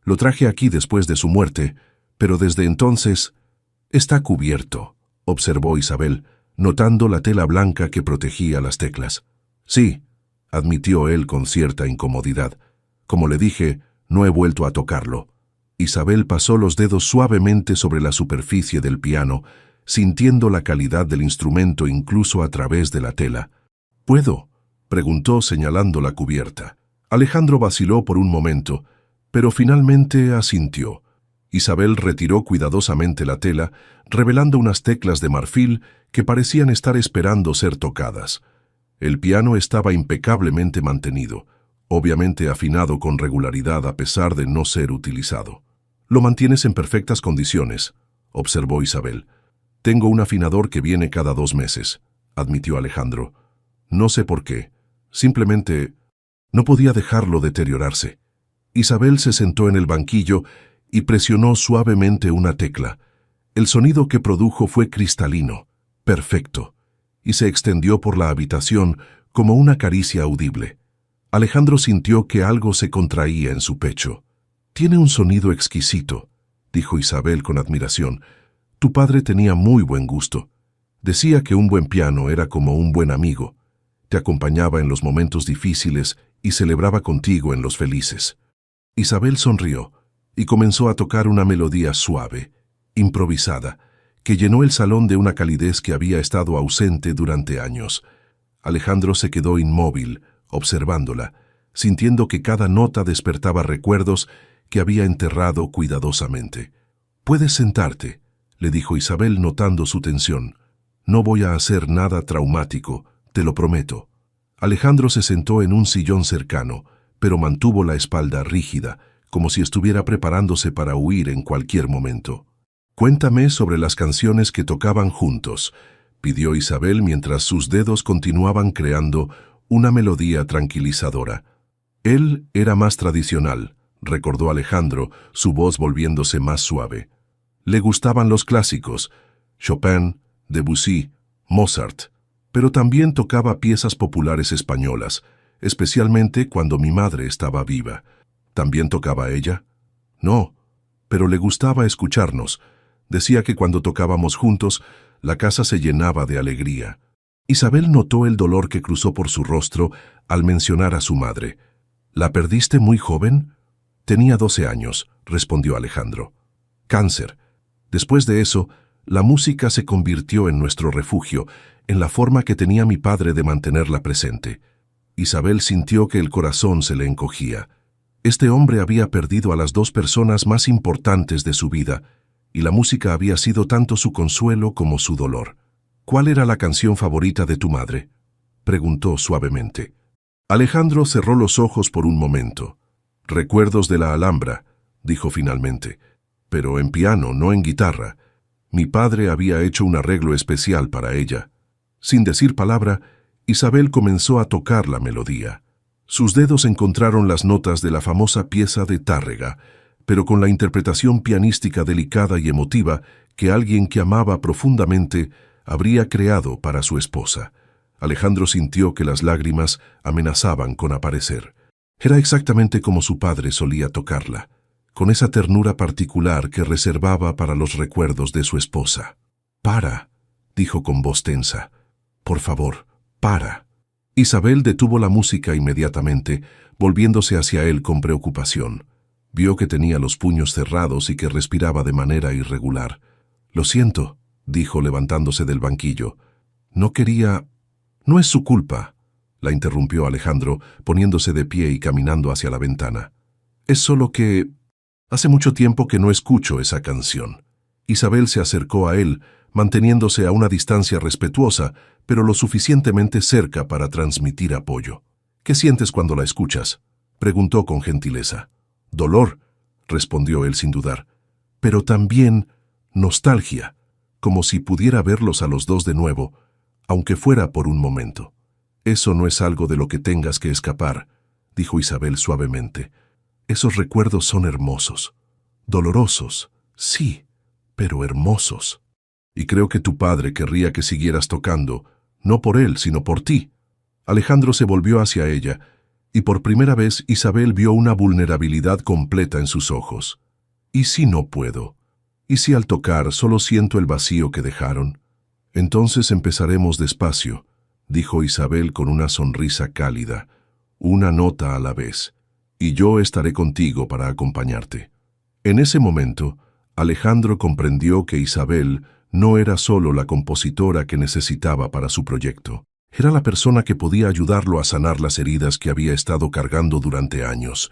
«Lo traje aquí después de su muerte, pero desde entonces...» «Está cubierto», observó Isabel, notando la tela blanca que protegía las teclas. «Sí», admitió él con cierta incomodidad. «Como le dije, no he vuelto a tocarlo». Isabel pasó los dedos suavemente sobre la superficie del piano, sintiendo la calidad del instrumento incluso a través de la tela. «¿Puedo?», preguntó señalando la cubierta. Alejandro vaciló por un momento, pero finalmente asintió. Isabel retiró cuidadosamente la tela, revelando unas teclas de marfil que parecían estar esperando ser tocadas. El piano estaba impecablemente mantenido, obviamente afinado con regularidad a pesar de no ser utilizado. «Lo mantienes en perfectas condiciones», observó Isabel. «Tengo un afinador que viene cada 2 meses», admitió Alejandro. «No sé por qué. Simplemente no podía dejarlo deteriorarse». Isabel se sentó en el banquillo y presionó suavemente una tecla. El sonido que produjo fue cristalino, perfecto, y se extendió por la habitación como una caricia audible. Alejandro sintió que algo se contraía en su pecho. «Tiene un sonido exquisito», dijo Isabel con admiración. «Tu padre tenía muy buen gusto. Decía que un buen piano era como un buen amigo. Te acompañaba en los momentos difíciles y celebraba contigo en los felices». Isabel sonrió y comenzó a tocar una melodía suave, improvisada, que llenó el salón de una calidez que había estado ausente durante años. Alejandro se quedó inmóvil, observándola, sintiendo que cada nota despertaba recuerdos que había enterrado cuidadosamente. «Puedes sentarte», le dijo Isabel notando su tensión. «No voy a hacer nada traumático, te lo prometo». Alejandro se sentó en un sillón cercano, pero mantuvo la espalda rígida, como si estuviera preparándose para huir en cualquier momento. «Cuéntame sobre las canciones que tocaban juntos», pidió Isabel mientras sus dedos continuaban creando una melodía tranquilizadora. «Él era más tradicional», recordó Alejandro, su voz volviéndose más suave. «Le gustaban los clásicos, Chopin, Debussy, Mozart, pero también tocaba piezas populares españolas, especialmente cuando mi madre estaba viva». «¿También tocaba ella?» «No, pero le gustaba escucharnos. Decía que cuando tocábamos juntos, la casa se llenaba de alegría». Isabel notó el dolor que cruzó por su rostro al mencionar a su madre. «¿La perdiste muy joven?» «Tenía 12 años», respondió Alejandro. «Cáncer. Después de eso, la música se convirtió en nuestro refugio, en la forma que tenía mi padre de mantenerla presente». Isabel sintió que el corazón se le encogía. Este hombre había perdido a las dos personas más importantes de su vida, y la música había sido tanto su consuelo como su dolor. «¿Cuál era la canción favorita de tu madre?», preguntó suavemente. Alejandro cerró los ojos por un momento. «Recuerdos de la Alhambra», dijo finalmente, «pero en piano, no en guitarra. Mi padre había hecho un arreglo especial para ella». Sin decir palabra, Isabel comenzó a tocar la melodía. Sus dedos encontraron las notas de la famosa pieza de Tárrega, pero con la interpretación pianística delicada y emotiva que alguien que amaba profundamente habría creado para su esposa. Alejandro sintió que las lágrimas amenazaban con aparecer. Era exactamente como su padre solía tocarla, con esa ternura particular que reservaba para los recuerdos de su esposa. «Para», dijo con voz tensa. «Por favor, para». Isabel detuvo la música inmediatamente, volviéndose hacia él con preocupación. Vio que tenía los puños cerrados y que respiraba de manera irregular. «Lo siento», dijo levantándose del banquillo. «No quería...» «No es su culpa», la interrumpió Alejandro, poniéndose de pie y caminando hacia la ventana. «Es solo que... hace mucho tiempo que no escucho esa canción». Isabel se acercó a él, manteniéndose a una distancia respetuosa, pero lo suficientemente cerca para transmitir apoyo. «¿Qué sientes cuando la escuchas?», preguntó con gentileza. «Dolor», respondió él sin dudar, «pero también nostalgia, como si pudiera verlos a los dos de nuevo, aunque fuera por un momento». «Eso no es algo de lo que tengas que escapar», dijo Isabel suavemente. «Esos recuerdos son hermosos. Dolorosos, sí, pero hermosos. Y creo que tu padre querría que siguieras tocando, no por él, sino por ti». Alejandro se volvió hacia ella, y por primera vez Isabel vio una vulnerabilidad completa en sus ojos. «¿Y si no puedo? ¿Y si al tocar solo siento el vacío que dejaron?». «Entonces empezaremos despacio», dijo Isabel con una sonrisa cálida, «una nota a la vez, y yo estaré contigo para acompañarte». En ese momento, Alejandro comprendió que Isabel no era solo la compositora que necesitaba para su proyecto. Era la persona que podía ayudarlo a sanar las heridas que había estado cargando durante años.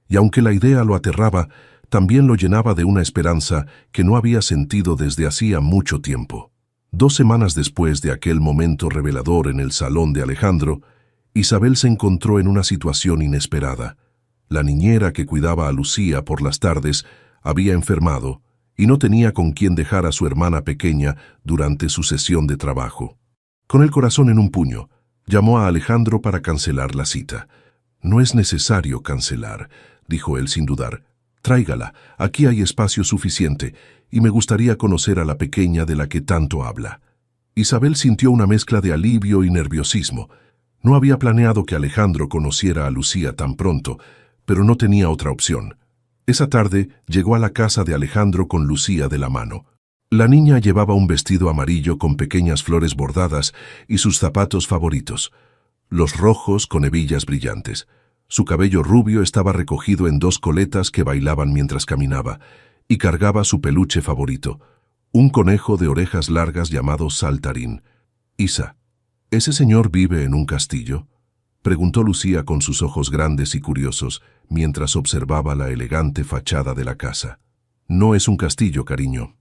Y aunque la idea lo aterraba, también lo llenaba de una esperanza que no había sentido desde hacía mucho tiempo. 2 semanas después de aquel momento revelador en el salón de Alejandro, Isabel se encontró en una situación inesperada. La niñera que cuidaba a Lucía por las tardes había enfermado y no tenía con quién dejar a su hermana pequeña durante su sesión de trabajo. Con el corazón en un puño, llamó a Alejandro para cancelar la cita. «No es necesario cancelar», dijo él sin dudar. Tráigala, aquí hay espacio suficiente, y me gustaría conocer a la pequeña de la que tanto habla. Isabel sintió una mezcla de alivio y nerviosismo. No había planeado que Alejandro conociera a Lucía tan pronto, pero no tenía otra opción. Esa tarde llegó a la casa de Alejandro con Lucía de la mano. La niña llevaba un vestido amarillo con pequeñas flores bordadas y sus zapatos favoritos, los rojos con hebillas brillantes. Su cabello rubio estaba recogido en 2 coletas que bailaban mientras caminaba, y cargaba su peluche favorito, un conejo de orejas largas llamado Saltarín. «Isa, ¿ese señor vive en un castillo?», preguntó Lucía con sus ojos grandes y curiosos, mientras observaba la elegante fachada de la casa. «No es un castillo, cariño.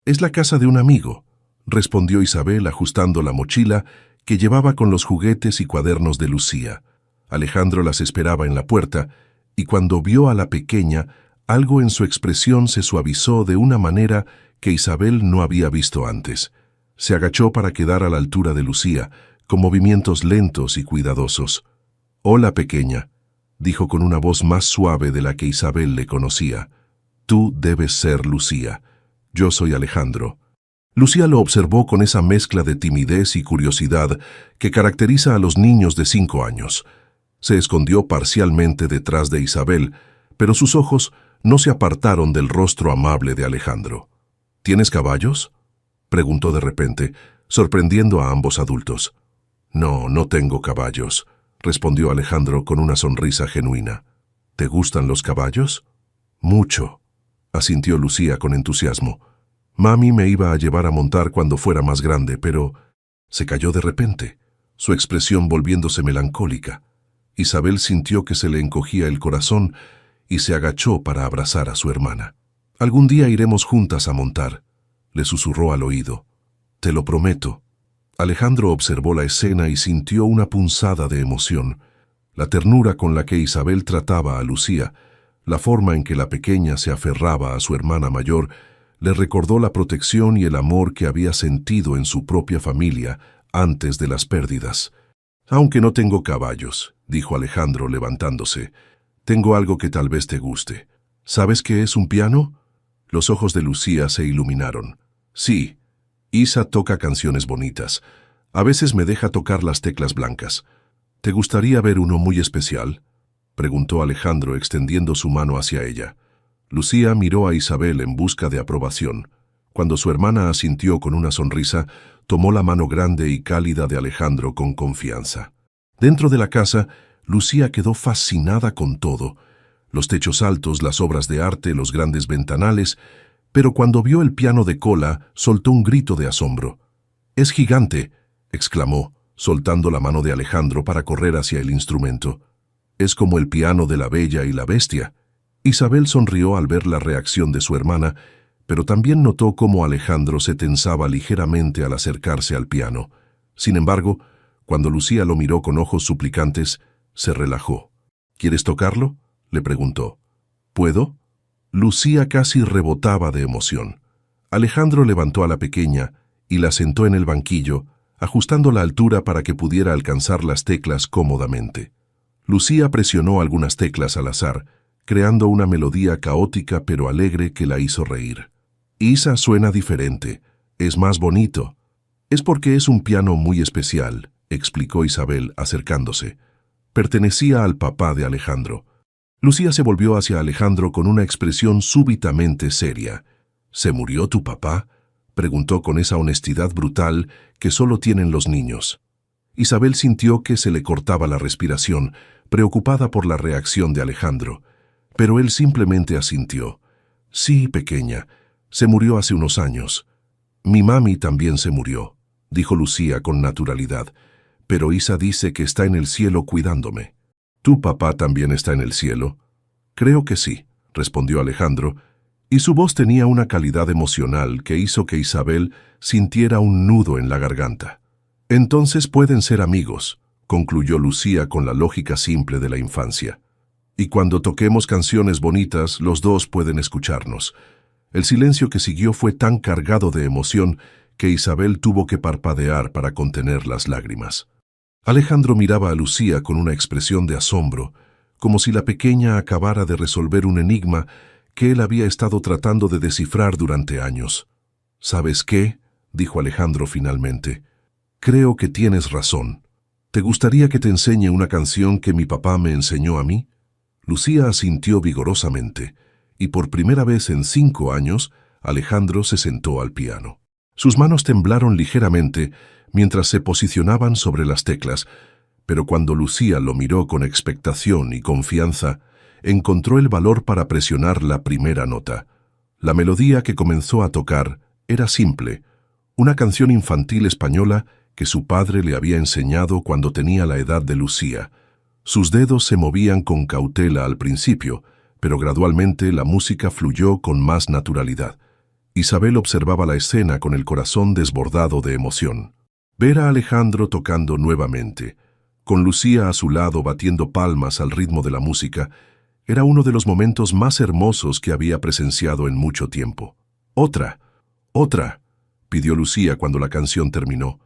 Es la casa de un amigo», respondió Isabel ajustando la mochila que llevaba con los juguetes y cuadernos de Lucía. Alejandro las esperaba en la puerta, y cuando vio a la pequeña, algo en su expresión se suavizó de una manera que Isabel no había visto antes. Se agachó para quedar a la altura de Lucía, con movimientos lentos y cuidadosos. «Hola, pequeña», dijo con una voz más suave de la que Isabel le conocía. «Tú debes ser Lucía. Yo soy Alejandro». Lucía lo observó con esa mezcla de timidez y curiosidad que caracteriza a los niños de 5 años. Se escondió parcialmente detrás de Isabel, pero sus ojos no se apartaron del rostro amable de Alejandro. «¿Tienes caballos?», preguntó de repente, sorprendiendo a ambos adultos. «No, no tengo caballos», respondió Alejandro con una sonrisa genuina. «¿Te gustan los caballos?». «Mucho», asintió Lucía con entusiasmo. «Mami me iba a llevar a montar cuando fuera más grande, pero…». Se calló de repente, su expresión volviéndose melancólica. Isabel sintió que se le encogía el corazón y se agachó para abrazar a su hermana. «Algún día iremos juntas a montar», le susurró al oído. «Te lo prometo». Alejandro observó la escena y sintió una punzada de emoción. La ternura con la que Isabel trataba a Lucía, la forma en que la pequeña se aferraba a su hermana mayor, le recordó la protección y el amor que había sentido en su propia familia antes de las pérdidas. «Aunque no tengo caballos», dijo Alejandro levantándose, «tengo algo que tal vez te guste. ¿Sabes qué es un piano?». Los ojos de Lucía se iluminaron. «Sí, Isa toca canciones bonitas. A veces me deja tocar las teclas blancas. ¿Te gustaría ver uno muy especial?», preguntó Alejandro extendiendo su mano hacia ella. Lucía miró a Isabel en busca de aprobación. Cuando su hermana asintió con una sonrisa, tomó la mano grande y cálida de Alejandro con confianza. Dentro de la casa, Lucía quedó fascinada con todo: los techos altos, las obras de arte, los grandes ventanales, pero cuando vio el piano de cola, soltó un grito de asombro. «Es gigante», exclamó, soltando la mano de Alejandro para correr hacia el instrumento. «Es como el piano de La Bella y la Bestia». Isabel sonrió al ver la reacción de su hermana, pero también notó cómo Alejandro se tensaba ligeramente al acercarse al piano. Sin embargo, cuando Lucía lo miró con ojos suplicantes, se relajó. «¿Quieres tocarlo?», le preguntó. «¿Puedo?». Lucía casi rebotaba de emoción. Alejandro levantó a la pequeña y la sentó en el banquillo, ajustando la altura para que pudiera alcanzar las teclas cómodamente. Lucía presionó algunas teclas al azar, creando una melodía caótica pero alegre que la hizo reír. «Isa suena diferente, es más bonito». «Es porque es un piano muy especial», explicó Isabel acercándose. Pertenecía al papá de Alejandro. Lucía se volvió hacia Alejandro con una expresión súbitamente seria. «¿Se murió tu papá?», preguntó con esa honestidad brutal que solo tienen los niños. Isabel sintió que se le cortaba la respiración, preocupada por la reacción de Alejandro, pero él simplemente asintió. «Sí, pequeña, se murió hace unos años». «Mi mami también se murió», dijo Lucía con naturalidad, «pero Isa dice que está en el cielo cuidándome». «¿Tu papá también está en el cielo?». «Creo que sí», respondió Alejandro, y su voz tenía una calidad emocional que hizo que Isabel sintiera un nudo en la garganta. «Entonces pueden ser amigos», concluyó Lucía con la lógica simple de la infancia. «Y cuando toquemos canciones bonitas, los dos pueden escucharnos». El silencio que siguió fue tan cargado de emoción que Isabel tuvo que parpadear para contener las lágrimas. Alejandro miraba a Lucía con una expresión de asombro, como si la pequeña acabara de resolver un enigma que él había estado tratando de descifrar durante años. «¿Sabes qué?», dijo Alejandro finalmente. «Creo que tienes razón. ¿Te gustaría que te enseñe una canción que mi papá me enseñó a mí?». Lucía asintió vigorosamente, y por primera vez en 5 años, Alejandro se sentó al piano. Sus manos temblaron ligeramente mientras se posicionaban sobre las teclas, pero cuando Lucía lo miró con expectación y confianza, encontró el valor para presionar la primera nota. La melodía que comenzó a tocar era simple, una canción infantil española que su padre le había enseñado cuando tenía la edad de Lucía. Sus dedos se movían con cautela al principio, pero gradualmente la música fluyó con más naturalidad. Isabel observaba la escena con el corazón desbordado de emoción. Ver a Alejandro tocando nuevamente, con Lucía a su lado batiendo palmas al ritmo de la música, era uno de los momentos más hermosos que había presenciado en mucho tiempo. «Otra, otra», pidió Lucía cuando la canción terminó,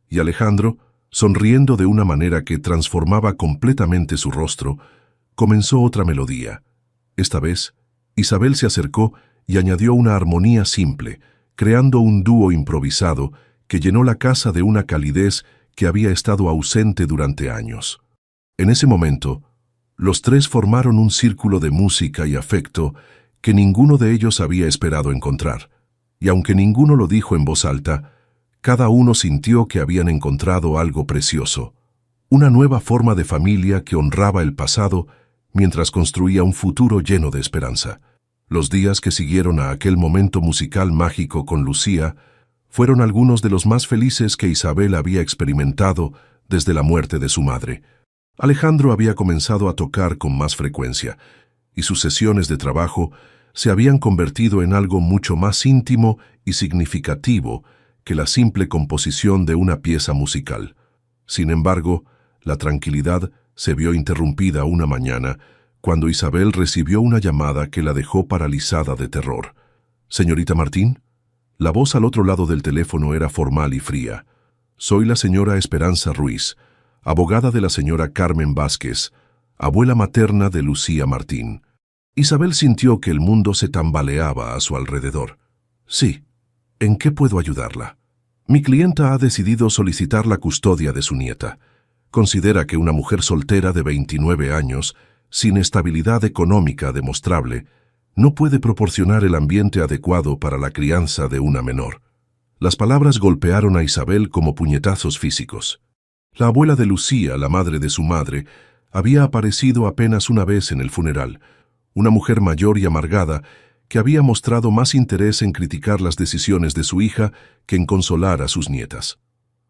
y Alejandro, sonriendo de una manera que transformaba completamente su rostro, comenzó otra melodía. Esta vez, Isabel se acercó y añadió una armonía simple, creando un dúo improvisado que llenó la casa de una calidez que había estado ausente durante años. En ese momento, los tres formaron un círculo de música y afecto que ninguno de ellos había esperado encontrar, y aunque ninguno lo dijo en voz alta, cada uno sintió que habían encontrado algo precioso, una nueva forma de familia que honraba el pasado mientras construía un futuro lleno de esperanza. Los días que siguieron a aquel momento musical mágico con Lucía fueron algunos de los más felices que Isabel había experimentado desde la muerte de su madre. Alejandro había comenzado a tocar con más frecuencia, y sus sesiones de trabajo se habían convertido en algo mucho más íntimo y significativo que la simple composición de una pieza musical. Sin embargo, la tranquilidad se vio interrumpida una mañana cuando Isabel recibió una llamada que la dejó paralizada de terror. «Señorita Martín». La voz al otro lado del teléfono era formal y fría. «Soy la señora Esperanza Ruiz, abogada de la señora Carmen Vázquez, abuela materna de Lucía Martín». Isabel sintió que el mundo se tambaleaba a su alrededor. «Sí, ¿en qué puedo ayudarla?». «Mi clienta ha decidido solicitar la custodia de su nieta. Considera que una mujer soltera de 29 años, sin estabilidad económica demostrable, no puede proporcionar el ambiente adecuado para la crianza de una menor». Las palabras golpearon a Isabel como puñetazos físicos. La abuela de Lucía, la madre de su madre, había aparecido apenas una vez en el funeral, una mujer mayor y amargada que había mostrado más interés en criticar las decisiones de su hija que en consolar a sus nietas.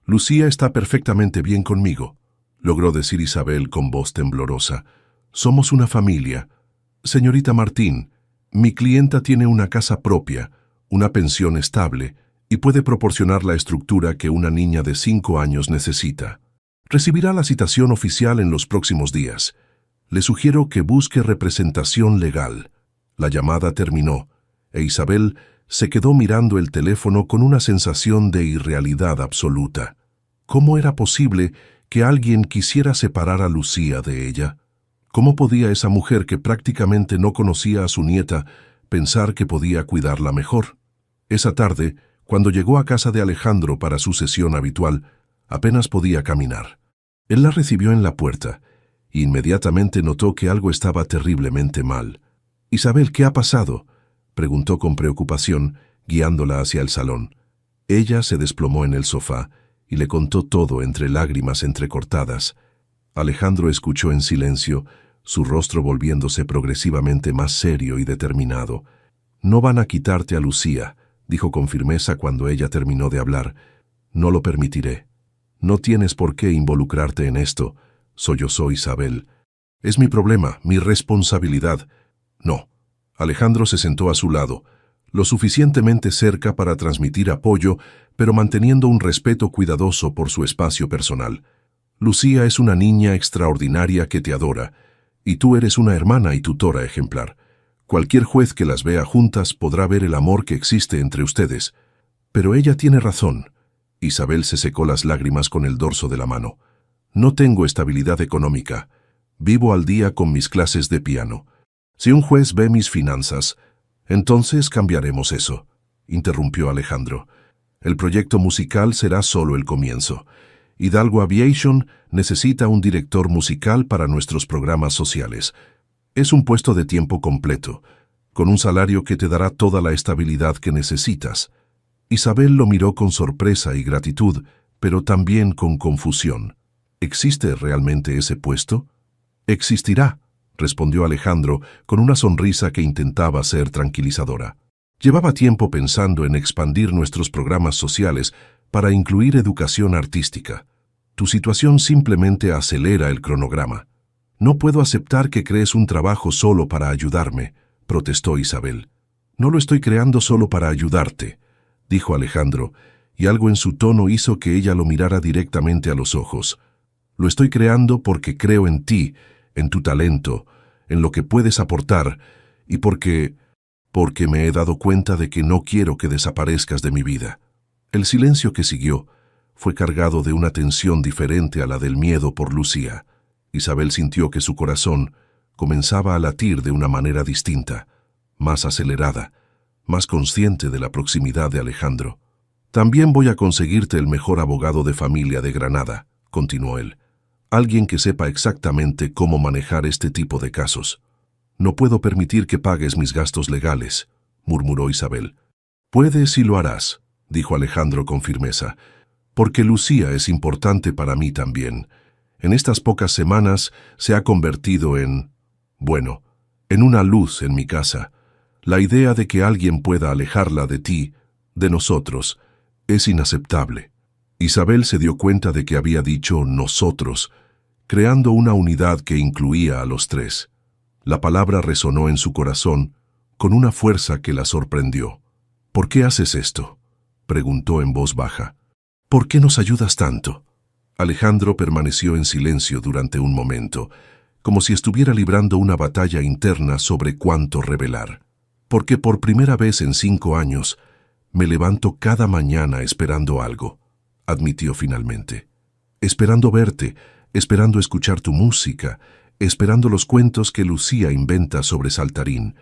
«Lucía está perfectamente bien conmigo», logró decir Isabel con voz temblorosa. «Somos una familia. Señorita Martín, mi clienta tiene una casa propia, una pensión estable, y puede proporcionar la estructura que una niña de 5 años necesita. Recibirá la citación oficial en los próximos días. Le sugiero que busque representación legal». La llamada terminó, e Isabel se quedó mirando el teléfono con una sensación de irrealidad absoluta. ¿Cómo era posible que alguien quisiera separar a Lucía de ella? ¿Cómo podía esa mujer que prácticamente no conocía a su nieta pensar que podía cuidarla mejor? Esa tarde, cuando llegó a casa de Alejandro para su sesión habitual, apenas podía caminar. Él la recibió en la puerta, e inmediatamente notó que algo estaba terriblemente mal. «Isabel, ¿qué ha pasado?», preguntó con preocupación, guiándola hacia el salón. Ella se desplomó en el sofá y le contó todo entre lágrimas entrecortadas. Alejandro escuchó en silencio, su rostro volviéndose progresivamente más serio y determinado. «No van a quitarte a Lucía», dijo con firmeza cuando ella terminó de hablar. «No lo permitiré. No tienes por qué involucrarte en esto», sollozó Isabel. «Es mi problema, mi responsabilidad». «No». Alejandro se sentó a su lado, lo suficientemente cerca para transmitir apoyo, pero manteniendo un respeto cuidadoso por su espacio personal. «Lucía es una niña extraordinaria que te adora, y tú eres una hermana y tutora ejemplar. Cualquier juez que las vea juntas podrá ver el amor que existe entre ustedes. Pero ella tiene razón». Isabel se secó las lágrimas con el dorso de la mano. «No tengo estabilidad económica. Vivo al día con mis clases de piano. Si un juez ve mis finanzas, Entonces cambiaremos eso, interrumpió Alejandro. El proyecto musical será solo el comienzo. Hidalgo Aviation necesita un director musical para nuestros programas sociales. Es un puesto de tiempo completo, con un salario que te dará toda la estabilidad que necesitas. Isabel lo miró con sorpresa y gratitud, pero también con confusión. ¿Existe realmente ese puesto? Existirá, respondió Alejandro con una sonrisa que intentaba ser tranquilizadora. Llevaba tiempo pensando en expandir nuestros programas sociales para incluir educación artística. Tu situación simplemente acelera el cronograma. No puedo aceptar que crees un trabajo solo para ayudarme, protestó Isabel. No lo estoy creando solo para ayudarte, dijo Alejandro, y algo en su tono hizo que ella lo mirara directamente a los ojos. Lo estoy creando porque creo en ti, en tu talento, en lo que puedes aportar, y porque me he dado cuenta de que no quiero que desaparezcas de mi vida. El silencio que siguió fue cargado de una tensión diferente a la del miedo por Lucía. Isabel sintió que su corazón comenzaba a latir de una manera distinta, más acelerada, más consciente de la proximidad de Alejandro. También voy a conseguirte el mejor abogado de familia de Granada, continuó él. Alguien que sepa exactamente cómo manejar este tipo de casos. No puedo permitir que pagues mis gastos legales, murmuró Isabel. Puedes y lo harás, dijo Alejandro con firmeza, porque Lucía es importante para mí también. En estas pocas semanas se ha convertido en una luz en mi casa. La idea de que alguien pueda alejarla de ti, de nosotros, es inaceptable. Isabel se dio cuenta de que había dicho nosotros, creando una unidad que incluía a los tres. La palabra resonó en su corazón con una fuerza que la sorprendió. ¿Por qué haces esto?, preguntó en voz baja. ¿Por qué nos ayudas tanto? Alejandro permaneció en silencio durante un momento, como si estuviera librando una batalla interna sobre cuánto revelar. Porque por primera vez en 5 años me levanto cada mañana esperando algo, admitió finalmente. Esperando verte, esperando escuchar tu música, esperando los cuentos que Lucía inventa sobre Saltarín.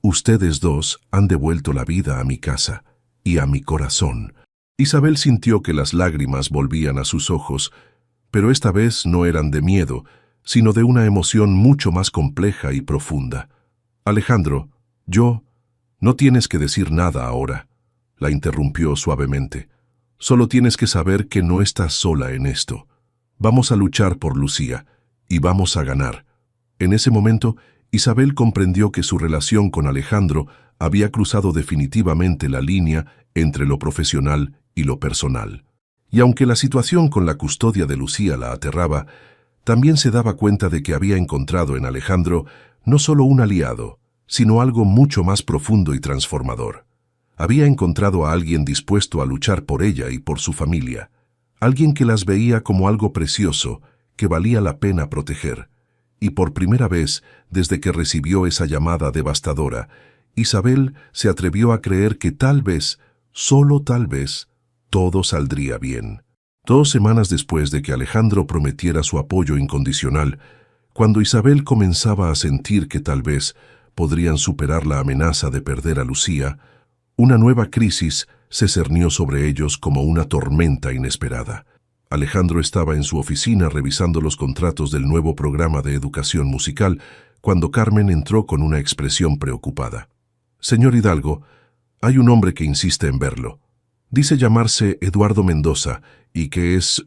Ustedes dos han devuelto la vida a mi casa y a mi corazón. Isabel sintió que las lágrimas volvían a sus ojos, pero esta vez no eran de miedo, sino de una emoción mucho más compleja y profunda. Alejandro, no tienes que decir nada ahora, la interrumpió suavemente. Solo tienes que saber que no estás sola en esto. Vamos a luchar por Lucía, y vamos a ganar. En ese momento, Isabel comprendió que su relación con Alejandro había cruzado definitivamente la línea entre lo profesional y lo personal. Y aunque la situación con la custodia de Lucía la aterraba, también se daba cuenta de que había encontrado en Alejandro no solo un aliado, sino algo mucho más profundo y transformador. Había encontrado a alguien dispuesto a luchar por ella y por su familia, alguien que las veía como algo precioso, que valía la pena proteger. Y por primera vez, desde que recibió esa llamada devastadora, Isabel se atrevió a creer que tal vez, solo tal vez, todo saldría bien. 2 semanas después de que Alejandro prometiera su apoyo incondicional, cuando Isabel comenzaba a sentir que tal vez podrían superar la amenaza de perder a Lucía, una nueva crisis se cernió sobre ellos como una tormenta inesperada. Alejandro estaba en su oficina revisando los contratos del nuevo programa de educación musical cuando Carmen entró con una expresión preocupada. «Señor Hidalgo, hay un hombre que insiste en verlo. Dice llamarse Eduardo Mendoza y que es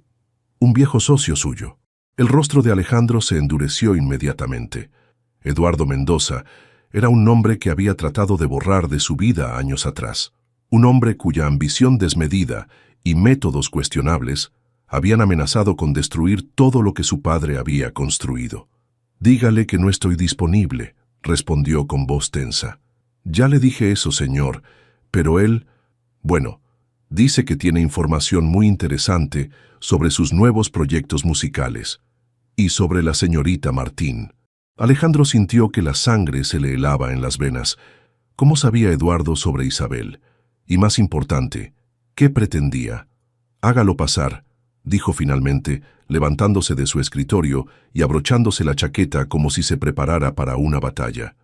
un viejo socio suyo». El rostro de Alejandro se endureció inmediatamente. Eduardo Mendoza era un nombre que había tratado de borrar de su vida años atrás. Un hombre cuya ambición desmedida y métodos cuestionables habían amenazado con destruir todo lo que su padre había construido. «Dígale que no estoy disponible», respondió con voz tensa. «Ya le dije eso, señor, pero él, dice que tiene información muy interesante sobre sus nuevos proyectos musicales y sobre la señorita Martín». Alejandro sintió que la sangre se le helaba en las venas. ¿Cómo sabía Eduardo sobre Isabel? Y más importante, ¿qué pretendía? «Hágalo pasar», dijo finalmente, levantándose de su escritorio y abrochándose la chaqueta como si se preparara para una batalla.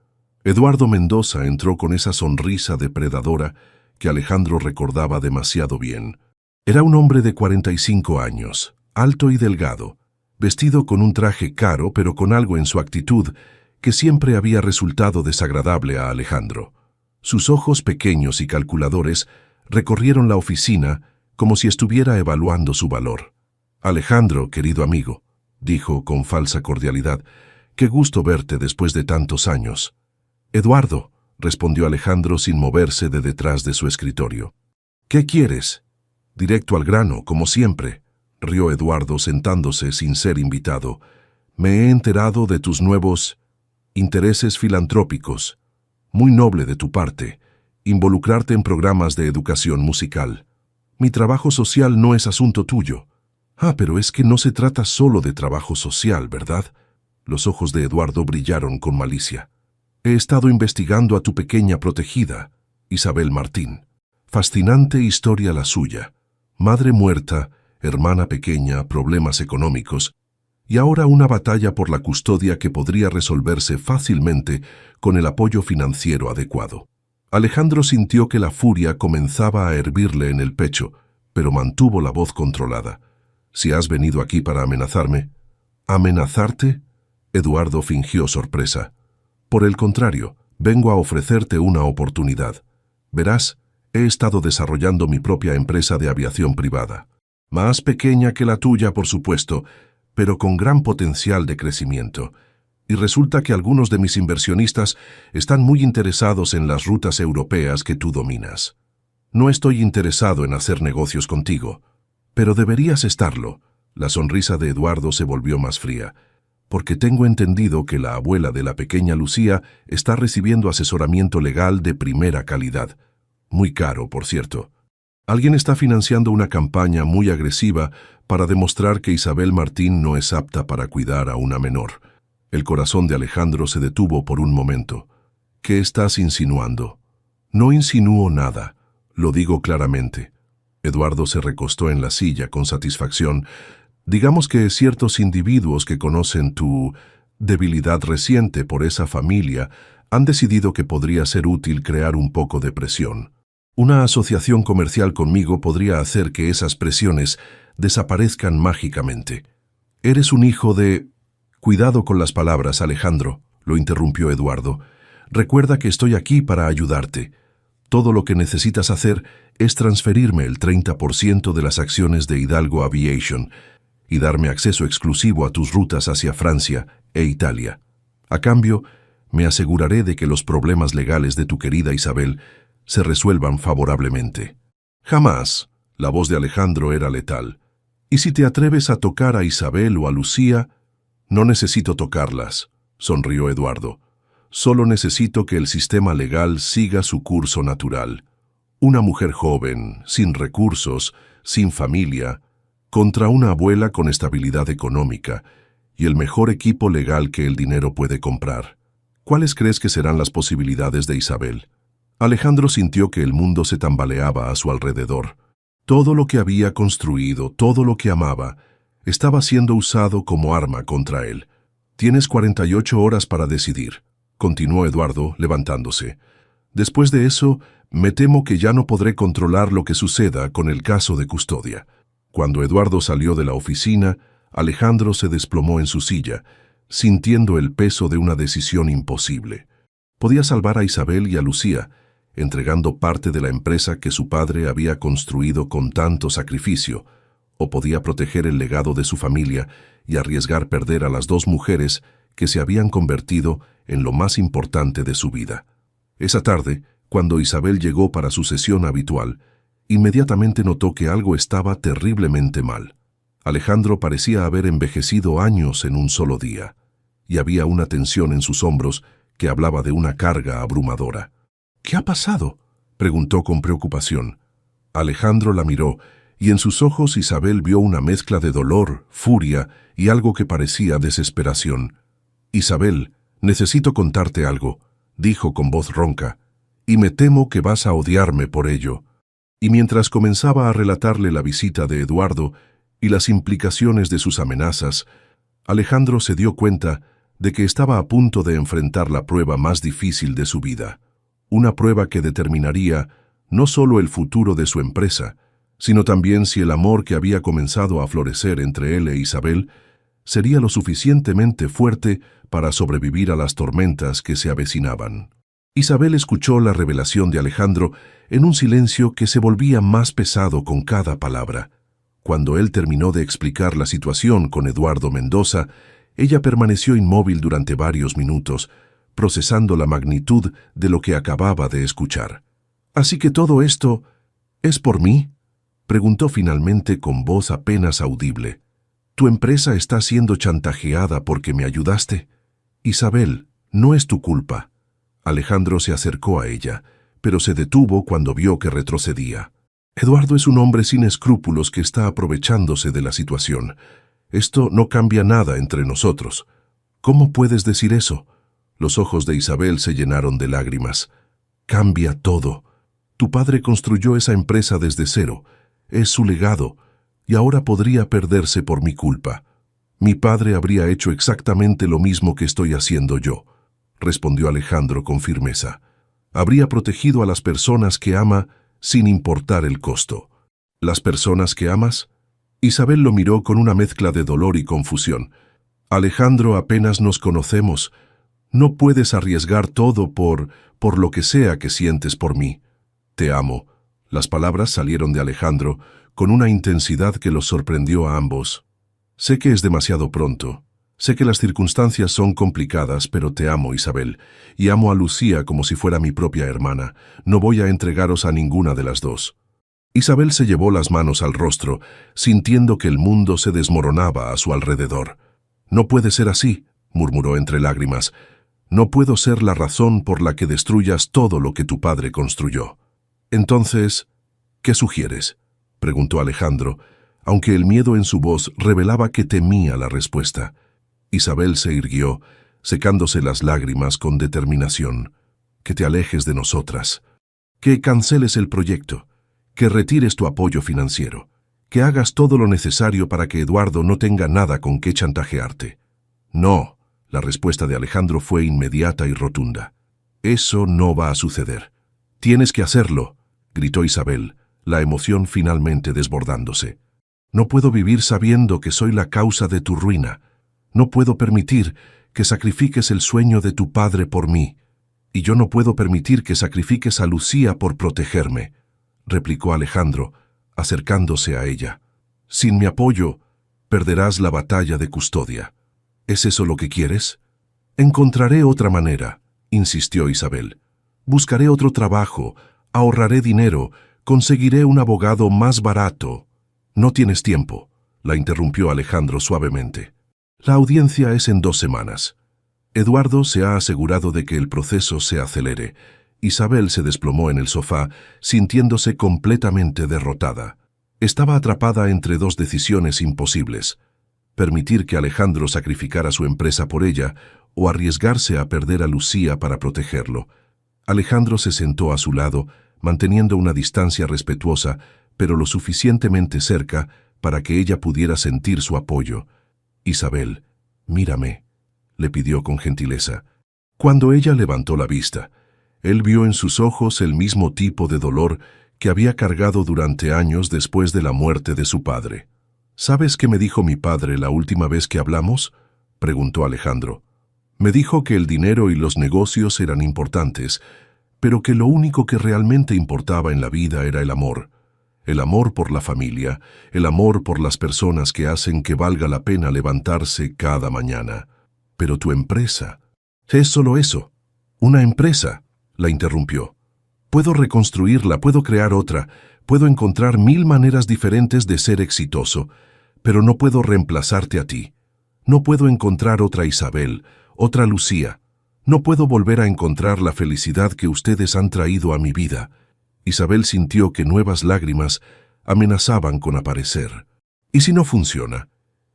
Eduardo Mendoza entró con esa sonrisa depredadora que Alejandro recordaba demasiado bien. Era un hombre de 45 años, alto y delgado, vestido con un traje caro pero con algo en su actitud que siempre había resultado desagradable a Alejandro. Sus ojos pequeños y calculadores recorrieron la oficina como si estuviera evaluando su valor. «Alejandro, querido amigo», dijo con falsa cordialidad, «qué gusto verte después de tantos años». «Eduardo», respondió Alejandro sin moverse de detrás de su escritorio. «¿Qué quieres?» «Directo al grano, como siempre», rió Eduardo sentándose sin ser invitado. «Me he enterado de tus nuevos intereses filantrópicos. Muy noble de tu parte, involucrarte en programas de educación musical. Mi trabajo social no es asunto tuyo». «Ah, pero es que no se trata solo de trabajo social, ¿verdad?» Los ojos de Eduardo brillaron con malicia. «He estado investigando a tu pequeña protegida, Isabel Martín. Fascinante historia la suya. Madre muerta, hermana pequeña, problemas económicos, y ahora una batalla por la custodia que podría resolverse fácilmente con el apoyo financiero adecuado». Alejandro sintió que la furia comenzaba a hervirle en el pecho, pero mantuvo la voz controlada. «Si has venido aquí para amenazarme». «¿Amenazarte?» Eduardo fingió sorpresa. «Por el contrario, vengo a ofrecerte una oportunidad. Verás, he estado desarrollando mi propia empresa de aviación privada. Más pequeña que la tuya, por supuesto, pero con gran potencial de crecimiento. Y resulta que algunos de mis inversionistas están muy interesados en las rutas europeas que tú dominas. No estoy interesado en hacer negocios contigo, pero deberías estarlo». La sonrisa de Eduardo se volvió más fría. «Porque tengo entendido que la abuela de la pequeña Lucía está recibiendo asesoramiento legal de primera calidad. Muy caro, por cierto. Alguien está financiando una campaña muy agresiva para demostrar que Isabel Martín no es apta para cuidar a una menor». El corazón de Alejandro se detuvo por un momento. «¿Qué estás insinuando?» «No insinúo nada, lo digo claramente». Eduardo se recostó en la silla con satisfacción. «Digamos que ciertos individuos que conocen tu debilidad reciente por esa familia han decidido que podría ser útil crear un poco de presión. Una asociación comercial conmigo podría hacer que esas presiones desaparezcan mágicamente. Eres un hijo de...» «Cuidado con las palabras, Alejandro», lo interrumpió Eduardo. «Recuerda que estoy aquí para ayudarte. Todo lo que necesitas hacer es transferirme el 30% de las acciones de Hidalgo Aviation y darme acceso exclusivo a tus rutas hacia Francia e Italia. A cambio, me aseguraré de que los problemas legales de tu querida Isabel se resuelvan favorablemente». «Jamás». La voz de Alejandro era letal. «Y si te atreves a tocar a Isabel o a Lucía...» «No necesito tocarlas», sonrió Eduardo. «Solo necesito que el sistema legal siga su curso natural. Una mujer joven, sin recursos, sin familia, contra una abuela con estabilidad económica y el mejor equipo legal que el dinero puede comprar. ¿Cuáles crees que serán las posibilidades de Isabel?» Alejandro sintió que el mundo se tambaleaba a su alrededor. Todo lo que había construido, todo lo que amaba, estaba siendo usado como arma contra él. «Tienes 48 horas para decidir», continuó Eduardo, levantándose. «Después de eso, me temo que ya no podré controlar lo que suceda con el caso de custodia». Cuando Eduardo salió de la oficina, Alejandro se desplomó en su silla, sintiendo el peso de una decisión imposible. Podía salvar a Isabel y a Lucía, entregando parte de la empresa que su padre había construido con tanto sacrificio, o podía proteger el legado de su familia y arriesgar perder a las dos mujeres que se habían convertido en lo más importante de su vida. Esa tarde, cuando Isabel llegó para su sesión habitual, inmediatamente notó que algo estaba terriblemente mal. Alejandro parecía haber envejecido años en un solo día, y había una tensión en sus hombros que hablaba de una carga abrumadora. «¿Qué ha pasado?», preguntó con preocupación. Alejandro la miró, y en sus ojos Isabel vio una mezcla de dolor, furia y algo que parecía desesperación. «Isabel, necesito contarte algo», dijo con voz ronca, «y me temo que vas a odiarme por ello». Y mientras comenzaba a relatarle la visita de Eduardo y las implicaciones de sus amenazas, Alejandro se dio cuenta de que estaba a punto de enfrentar la prueba más difícil de su vida, una prueba que determinaría no solo el futuro de su empresa, sino también si el amor que había comenzado a florecer entre él e Isabel sería lo suficientemente fuerte para sobrevivir a las tormentas que se avecinaban. Isabel escuchó la revelación de Alejandro en un silencio que se volvía más pesado con cada palabra. Cuando él terminó de explicar la situación con Eduardo Mendoza, ella permaneció inmóvil durante varios minutos, procesando la magnitud de lo que acababa de escuchar. «¿Así que todo esto es por mí?», preguntó finalmente con voz apenas audible. «¿Tu empresa está siendo chantajeada porque me ayudaste? Isabel, no es tu culpa». Alejandro se acercó a ella, pero se detuvo cuando vio que retrocedía. «Eduardo es un hombre sin escrúpulos que está aprovechándose de la situación. Esto no cambia nada entre nosotros». «¿Cómo puedes decir eso?». Los ojos de Isabel se llenaron de lágrimas. «Cambia todo. Tu padre construyó esa empresa desde cero. Es su legado, y ahora podría perderse por mi culpa. Mi padre habría hecho exactamente lo mismo que estoy haciendo yo», respondió Alejandro con firmeza. «Habría protegido a las personas que ama sin importar el costo». «¿Las personas que amas?». Isabel lo miró con una mezcla de dolor y confusión. «Alejandro, apenas nos conocemos. No puedes arriesgar todo por lo que sea que sientes por mí». «Te amo». Las palabras salieron de Alejandro con una intensidad que los sorprendió a ambos. «Sé que es demasiado pronto. Sé que las circunstancias son complicadas, pero te amo, Isabel, y amo a Lucía como si fuera mi propia hermana. No voy a entregaros a ninguna de las dos». Isabel se llevó las manos al rostro, sintiendo que el mundo se desmoronaba a su alrededor. «No puede ser así», murmuró entre lágrimas. «No puedo ser la razón por la que destruyas todo lo que tu padre construyó». «Entonces, ¿qué sugieres?», preguntó Alejandro, aunque el miedo en su voz revelaba que temía la respuesta. Isabel se irguió, secándose las lágrimas con determinación. «Que te alejes de nosotras. Que canceles el proyecto. Que retires tu apoyo financiero. Que hagas todo lo necesario para que Eduardo no tenga nada con qué chantajearte». «No», la respuesta de Alejandro fue inmediata y rotunda. «Eso no va a suceder. Tienes que hacerlo», gritó Isabel, la emoción finalmente desbordándose. «No puedo vivir sabiendo que soy la causa de tu ruina. No puedo permitir que sacrifiques el sueño de tu padre por mí. Y yo no puedo permitir que sacrifiques a Lucía por protegerme», replicó Alejandro, acercándose a ella. «Sin mi apoyo, perderás la batalla de custodia. ¿Es eso lo que quieres?». «Encontraré otra manera», insistió Isabel. «Buscaré otro trabajo, ahorraré dinero, conseguiré un abogado más barato». «No tienes tiempo», la interrumpió Alejandro suavemente. «La audiencia es en 2 semanas. Eduardo se ha asegurado de que el proceso se acelere». Isabel se desplomó en el sofá, sintiéndose completamente derrotada. Estaba atrapada entre 2 decisiones imposibles: permitir que Alejandro sacrificara su empresa por ella o arriesgarse a perder a Lucía para protegerlo. Alejandro se sentó a su lado, manteniendo una distancia respetuosa, pero lo suficientemente cerca para que ella pudiera sentir su apoyo. «Isabel, mírame», le pidió con gentileza. Cuando ella levantó la vista, él vio en sus ojos el mismo tipo de dolor que había cargado durante años después de la muerte de su padre. «¿Sabes qué me dijo mi padre la última vez que hablamos?», preguntó Alejandro. «Me dijo que el dinero y los negocios eran importantes, pero que lo único que realmente importaba en la vida era el amor. El amor por la familia, el amor por las personas que hacen que valga la pena levantarse cada mañana. Pero tu empresa es solo eso, una empresa», la interrumpió. «Puedo reconstruirla, puedo crear otra, puedo encontrar 1000 maneras diferentes de ser exitoso, pero no puedo reemplazarte a ti. No puedo encontrar otra Isabel, otra Lucía. No puedo volver a encontrar la felicidad que ustedes han traído a mi vida». Isabel sintió que nuevas lágrimas amenazaban con aparecer. «¿Y si no funciona?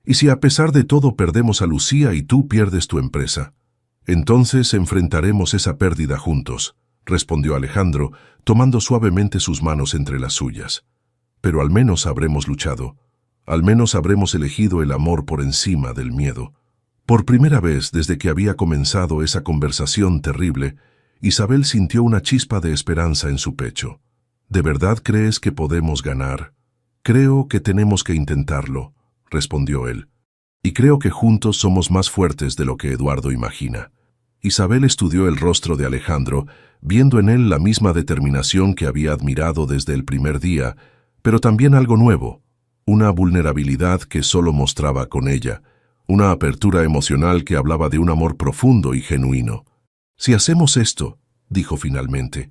¿Y si a pesar de todo perdemos a Lucía y tú pierdes tu empresa?». «Entonces enfrentaremos esa pérdida juntos», respondió Alejandro, tomando suavemente sus manos entre las suyas. «Pero al menos habremos luchado. Al menos habremos elegido el amor por encima del miedo». Por primera vez desde que había comenzado esa conversación terrible, Isabel sintió una chispa de esperanza en su pecho. ¿De verdad crees que podemos ganar? Creo que tenemos que intentarlo, respondió él. Y creo que juntos somos más fuertes de lo que Eduardo imagina. Isabel estudió el rostro de Alejandro, viendo en él la misma determinación que había admirado desde el primer día, pero también algo nuevo, una vulnerabilidad que solo mostraba con ella, una apertura emocional que hablaba de un amor profundo y genuino. Si hacemos esto, dijo finalmente,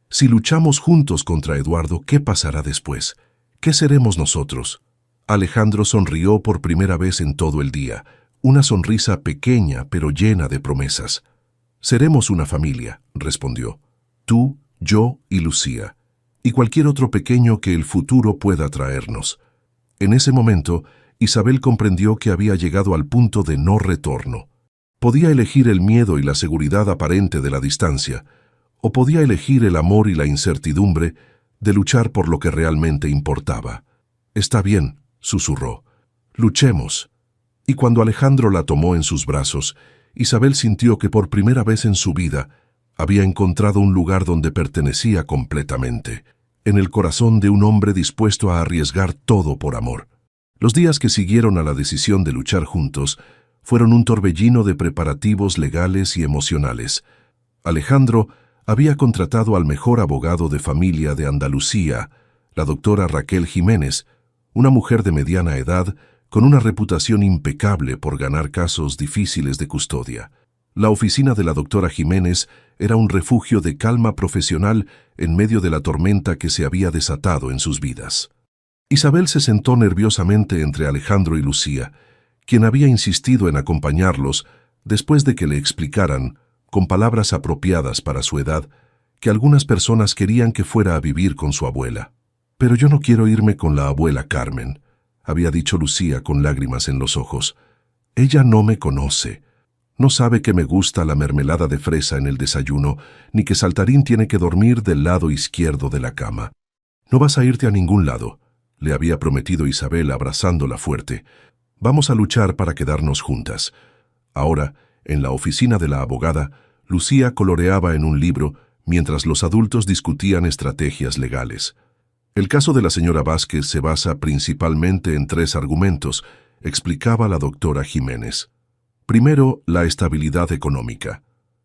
si luchamos juntos contra Eduardo, ¿qué pasará después? ¿Qué seremos nosotros? Alejandro sonrió por primera vez en todo el día, una sonrisa pequeña pero llena de promesas. Seremos una familia, respondió. Tú, yo y Lucía, y cualquier otro pequeño que el futuro pueda traernos. En ese momento, Isabel comprendió que había llegado al punto de no retorno. Podía elegir el miedo y la seguridad aparente de la distancia, o podía elegir el amor y la incertidumbre de luchar por lo que realmente importaba. Está bien, susurró. Luchemos. Y cuando Alejandro la tomó en sus brazos, Isabel sintió que por primera vez en su vida había encontrado un lugar donde pertenecía completamente, en el corazón de un hombre dispuesto a arriesgar todo por amor. Los días que siguieron a la decisión de luchar juntos fueron un torbellino de preparativos legales y emocionales. Alejandro había contratado al mejor abogado de familia de Andalucía, la doctora Raquel Jiménez, una mujer de mediana edad con una reputación impecable por ganar casos difíciles de custodia. La oficina de la doctora Jiménez era un refugio de calma profesional en medio de la tormenta que se había desatado en sus vidas. Isabel se sentó nerviosamente entre Alejandro y Lucía, quien había insistido en acompañarlos después de que le explicaran, con palabras apropiadas para su edad, que algunas personas querían que fuera a vivir con su abuela. «Pero yo no quiero irme con la abuela Carmen», había dicho Lucía con lágrimas en los ojos. «Ella no me conoce. No sabe que me gusta la mermelada de fresa en el desayuno, ni que Saltarín tiene que dormir del lado izquierdo de la cama. No vas a irte a ningún lado», le había prometido Isabel abrazándola fuerte. «Vamos a luchar para quedarnos juntas». Ahora, en la oficina de la abogada, Lucía coloreaba en un libro mientras los adultos discutían estrategias legales. El caso de la señora Vázquez se basa principalmente en 3 argumentos, explicaba la doctora Jiménez. Primero, la estabilidad económica.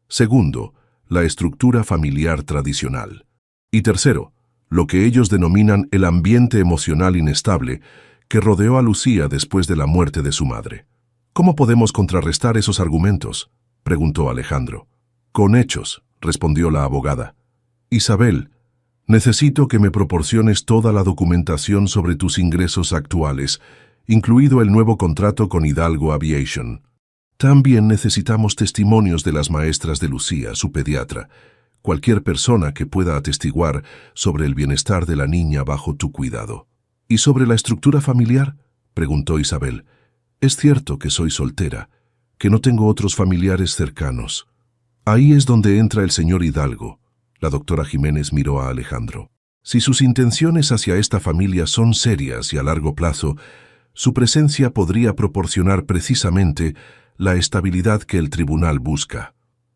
Segundo, la estructura familiar tradicional. Y tercero, lo que ellos denominan el ambiente emocional inestable que rodeó a Lucía después de la muerte de su madre. «¿Cómo podemos contrarrestar esos argumentos?», preguntó Alejandro. «Con hechos», respondió la abogada. «Isabel, necesito que me proporciones toda la documentación sobre tus ingresos actuales, incluido el nuevo contrato con Hidalgo Aviation. También necesitamos testimonios de las maestras de Lucía, su pediatra, cualquier persona que pueda atestiguar sobre el bienestar de la niña bajo tu cuidado». «¿Y sobre la estructura familiar?», preguntó Isabel. «Es cierto que soy soltera, que no tengo otros familiares cercanos». «Ahí es donde entra el señor Hidalgo». La doctora Jiménez miró a Alejandro. «Si sus intenciones hacia esta familia son serias y a largo plazo, su presencia podría proporcionar precisamente la estabilidad que el tribunal busca».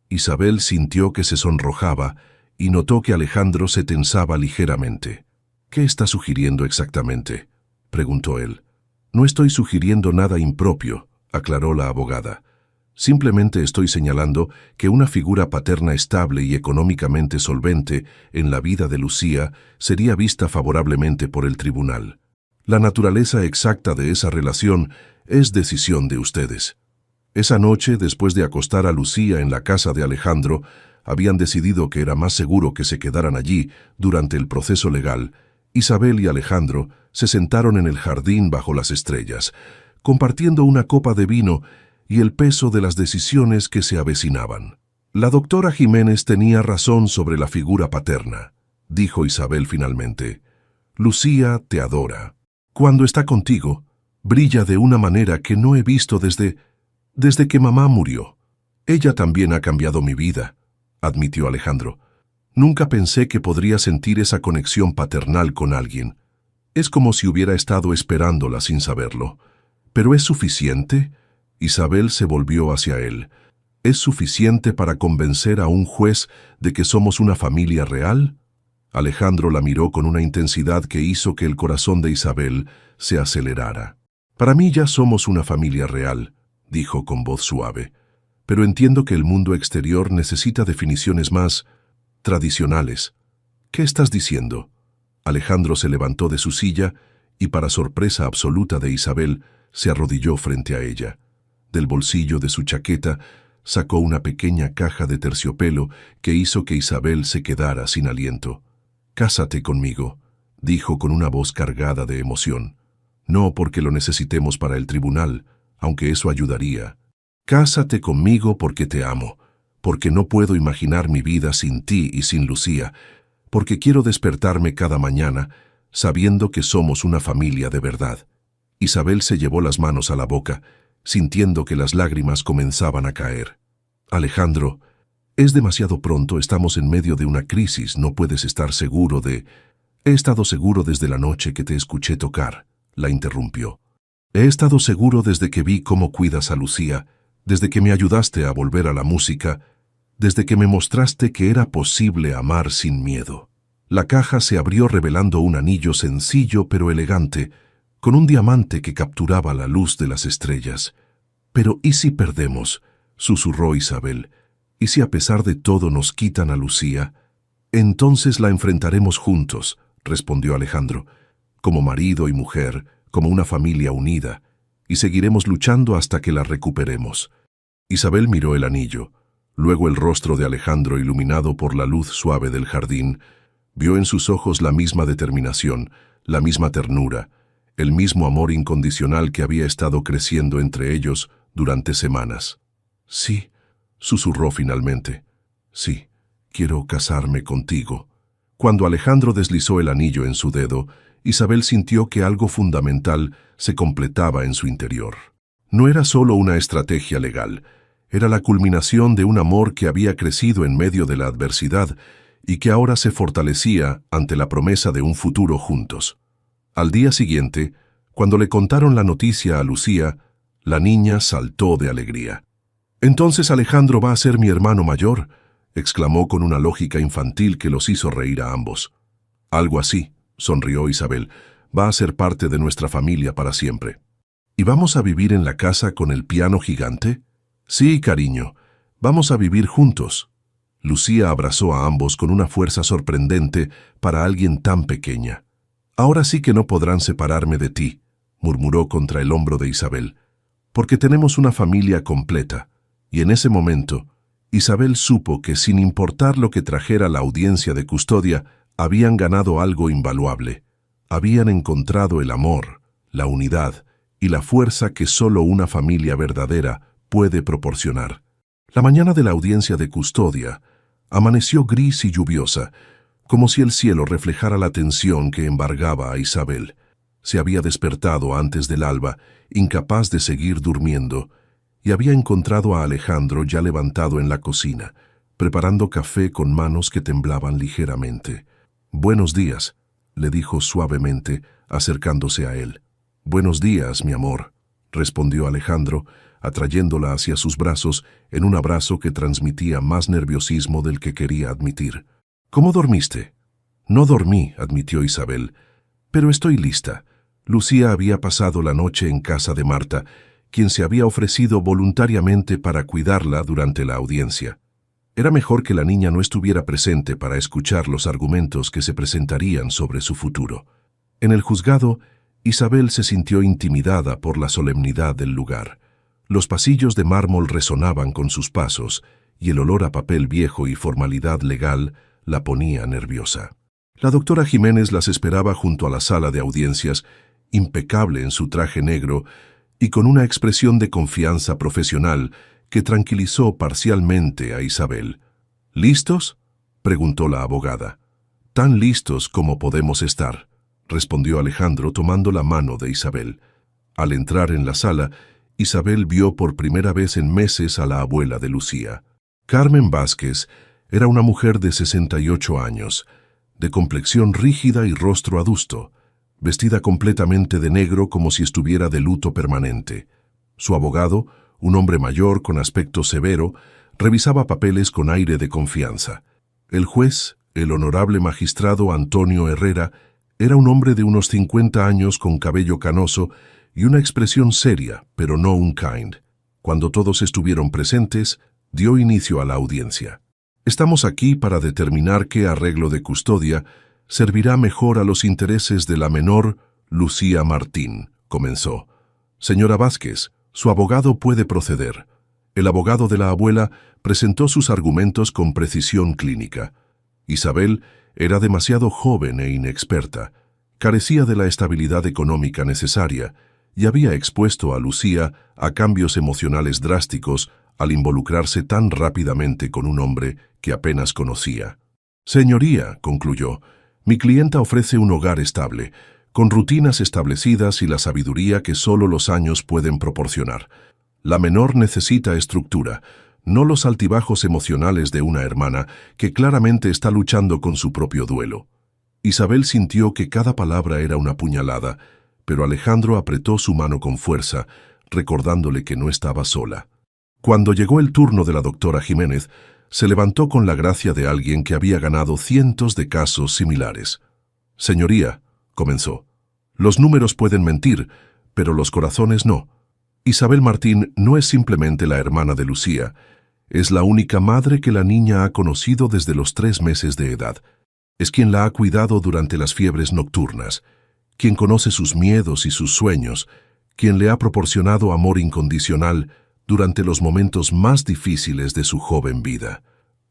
Isabel sintió que se sonrojaba y notó que Alejandro se tensaba ligeramente. «¿Qué está sugiriendo exactamente?», preguntó él. «No estoy sugiriendo nada impropio», aclaró la abogada. «Simplemente estoy señalando que una figura paterna estable y económicamente solvente en la vida de Lucía sería vista favorablemente por el tribunal. La naturaleza exacta de esa relación es decisión de ustedes». Esa noche, después de acostar a Lucía en la casa de Alejandro, habían decidido que era más seguro que se quedaran allí durante el proceso legal. Isabel y Alejandro se sentaron en el jardín bajo las estrellas, compartiendo una copa de vino y el peso de las decisiones que se avecinaban. «La doctora Jiménez tenía razón sobre la figura paterna», dijo Isabel finalmente. «Lucía te adora. Cuando está contigo, brilla de una manera que no he visto desde que mamá murió. Ella también ha cambiado mi vida», admitió Alejandro. «Nunca pensé que podría sentir esa conexión paternal con alguien. Es como si hubiera estado esperándola sin saberlo. ¿Pero es suficiente?», Isabel se volvió hacia él. ¿Es suficiente para convencer a un juez de que somos una familia real? Alejandro la miró con una intensidad que hizo que el corazón de Isabel se acelerara. Para mí ya somos una familia real, dijo con voz suave, pero entiendo que el mundo exterior necesita definiciones más tradicionales. ¿Qué estás diciendo? Alejandro se levantó de su silla y, para sorpresa absoluta de Isabel, se arrodilló frente a ella. Del bolsillo de su chaqueta sacó una pequeña caja de terciopelo que hizo que Isabel se quedara sin aliento. «Cásate conmigo», dijo con una voz cargada de emoción. «No porque lo necesitemos para el tribunal, aunque eso ayudaría. Cásate conmigo porque te amo, porque no puedo imaginar mi vida sin ti y sin Lucía, porque quiero despertarme cada mañana sabiendo que somos una familia de verdad». Isabel se llevó las manos a la boca, sintiendo que las lágrimas comenzaban a caer. «Alejandro, es demasiado pronto, estamos en medio de una crisis, no puedes estar seguro de...» «He estado seguro desde la noche que te escuché tocar», la interrumpió. «He estado seguro desde que vi cómo cuidas a Lucía, desde que me ayudaste a volver a la música, desde que me mostraste que era posible amar sin miedo». La caja se abrió revelando un anillo sencillo pero elegante, con un diamante que capturaba la luz de las estrellas. «Pero ¿y si perdemos?», susurró Isabel. «¿Y si a pesar de todo nos quitan a Lucía?» «Entonces la enfrentaremos juntos», respondió Alejandro, «como marido y mujer, como una familia unida, y seguiremos luchando hasta que la recuperemos». Isabel miró el anillo, luego el rostro de Alejandro iluminado por la luz suave del jardín. Vio en sus ojos la misma determinación, la misma ternura, el mismo amor incondicional que había estado creciendo entre ellos durante semanas. «Sí», susurró finalmente, «sí, quiero casarme contigo». Cuando Alejandro deslizó el anillo en su dedo, Isabel sintió que algo fundamental se completaba en su interior. No era solo una estrategia legal, era la culminación de un amor que había crecido en medio de la adversidad y que ahora se fortalecía ante la promesa de un futuro juntos. Al día siguiente, cuando le contaron la noticia a Lucía, la niña saltó de alegría. «¿Entonces Alejandro va a ser mi hermano mayor?», exclamó con una lógica infantil que los hizo reír a ambos. «Algo así», sonrió Isabel, «va a ser parte de nuestra familia para siempre». «¿Y vamos a vivir en la casa con el piano gigante?». «Sí, cariño, vamos a vivir juntos». Lucía abrazó a ambos con una fuerza sorprendente para alguien tan pequeña. «Ahora sí que no podrán separarme de ti», murmuró contra el hombro de Isabel, «porque tenemos una familia completa». Y en ese momento, Isabel supo que sin importar lo que trajera la audiencia de custodia, habían ganado algo invaluable. Habían encontrado el amor, la unidad y la fuerza que solo una familia verdadera puede proporcionar. La mañana de la audiencia de custodia amaneció gris y lluviosa, como si el cielo reflejara la tensión que embargaba a Isabel. Se había despertado antes del alba, incapaz de seguir durmiendo, y había encontrado a Alejandro ya levantado en la cocina, preparando café con manos que temblaban ligeramente. «Buenos días», le dijo suavemente, acercándose a él. «Buenos días, mi amor», respondió Alejandro, atrayéndola hacia sus brazos en un abrazo que transmitía más nerviosismo del que quería admitir. «¿Cómo dormiste?» «No dormí», admitió Isabel, «pero estoy lista». Lucía había pasado la noche en casa de Marta, quien se había ofrecido voluntariamente para cuidarla durante la audiencia. Era mejor que la niña no estuviera presente para escuchar los argumentos que se presentarían sobre su futuro. En el juzgado, Isabel se sintió intimidada por la solemnidad del lugar. Los pasillos de mármol resonaban con sus pasos, y el olor a papel viejo y formalidad legal la ponía nerviosa. La doctora Jiménez las esperaba junto a la sala de audiencias, impecable en su traje negro, y con una expresión de confianza profesional que tranquilizó parcialmente a Isabel. «¿Listos?», preguntó la abogada. «Tan listos como podemos estar», respondió Alejandro tomando la mano de Isabel. Al entrar en la sala, Isabel vio por primera vez en meses a la abuela de Lucía. Carmen Vázquez era una mujer de 68 años, de complexión rígida y rostro adusto, vestida completamente de negro como si estuviera de luto permanente. Su abogado, Un hombre mayor, con aspecto severo, revisaba papeles con aire de confianza. El juez, el honorable magistrado Antonio Herrera, era un hombre de unos 50 años con cabello canoso y una expresión seria, pero no unkind. Cuando todos estuvieron presentes, dio inicio a la audiencia. Estamos aquí para determinar qué arreglo de custodia servirá mejor a los intereses de la menor Lucía Martín, comenzó. Señora Vázquez, su abogado puede proceder. El abogado de la abuela presentó sus argumentos con precisión clínica. Isabel era demasiado joven e inexperta, carecía de la estabilidad económica necesaria y había expuesto a Lucía a cambios emocionales drásticos al involucrarse tan rápidamente con un hombre que apenas conocía. Señoría, concluyó, mi clienta ofrece un hogar estable, con rutinas establecidas y la sabiduría que solo los años pueden proporcionar. La menor necesita estructura, no los altibajos emocionales de una hermana que claramente está luchando con su propio duelo. Isabel sintió que cada palabra era una puñalada, pero Alejandro apretó su mano con fuerza, recordándole que no estaba sola. Cuando llegó el turno de la doctora Jiménez, se levantó con la gracia de alguien que había ganado cientos de casos similares. Señoría, comenzó, los números pueden mentir, pero los corazones no. Isabel Martín no es simplemente la hermana de Lucía, es la única madre que la niña ha conocido desde los 3 meses de edad. Es quien la ha cuidado durante las fiebres nocturnas, quien conoce sus miedos y sus sueños, quien le ha proporcionado amor incondicional durante los momentos más difíciles de su joven vida.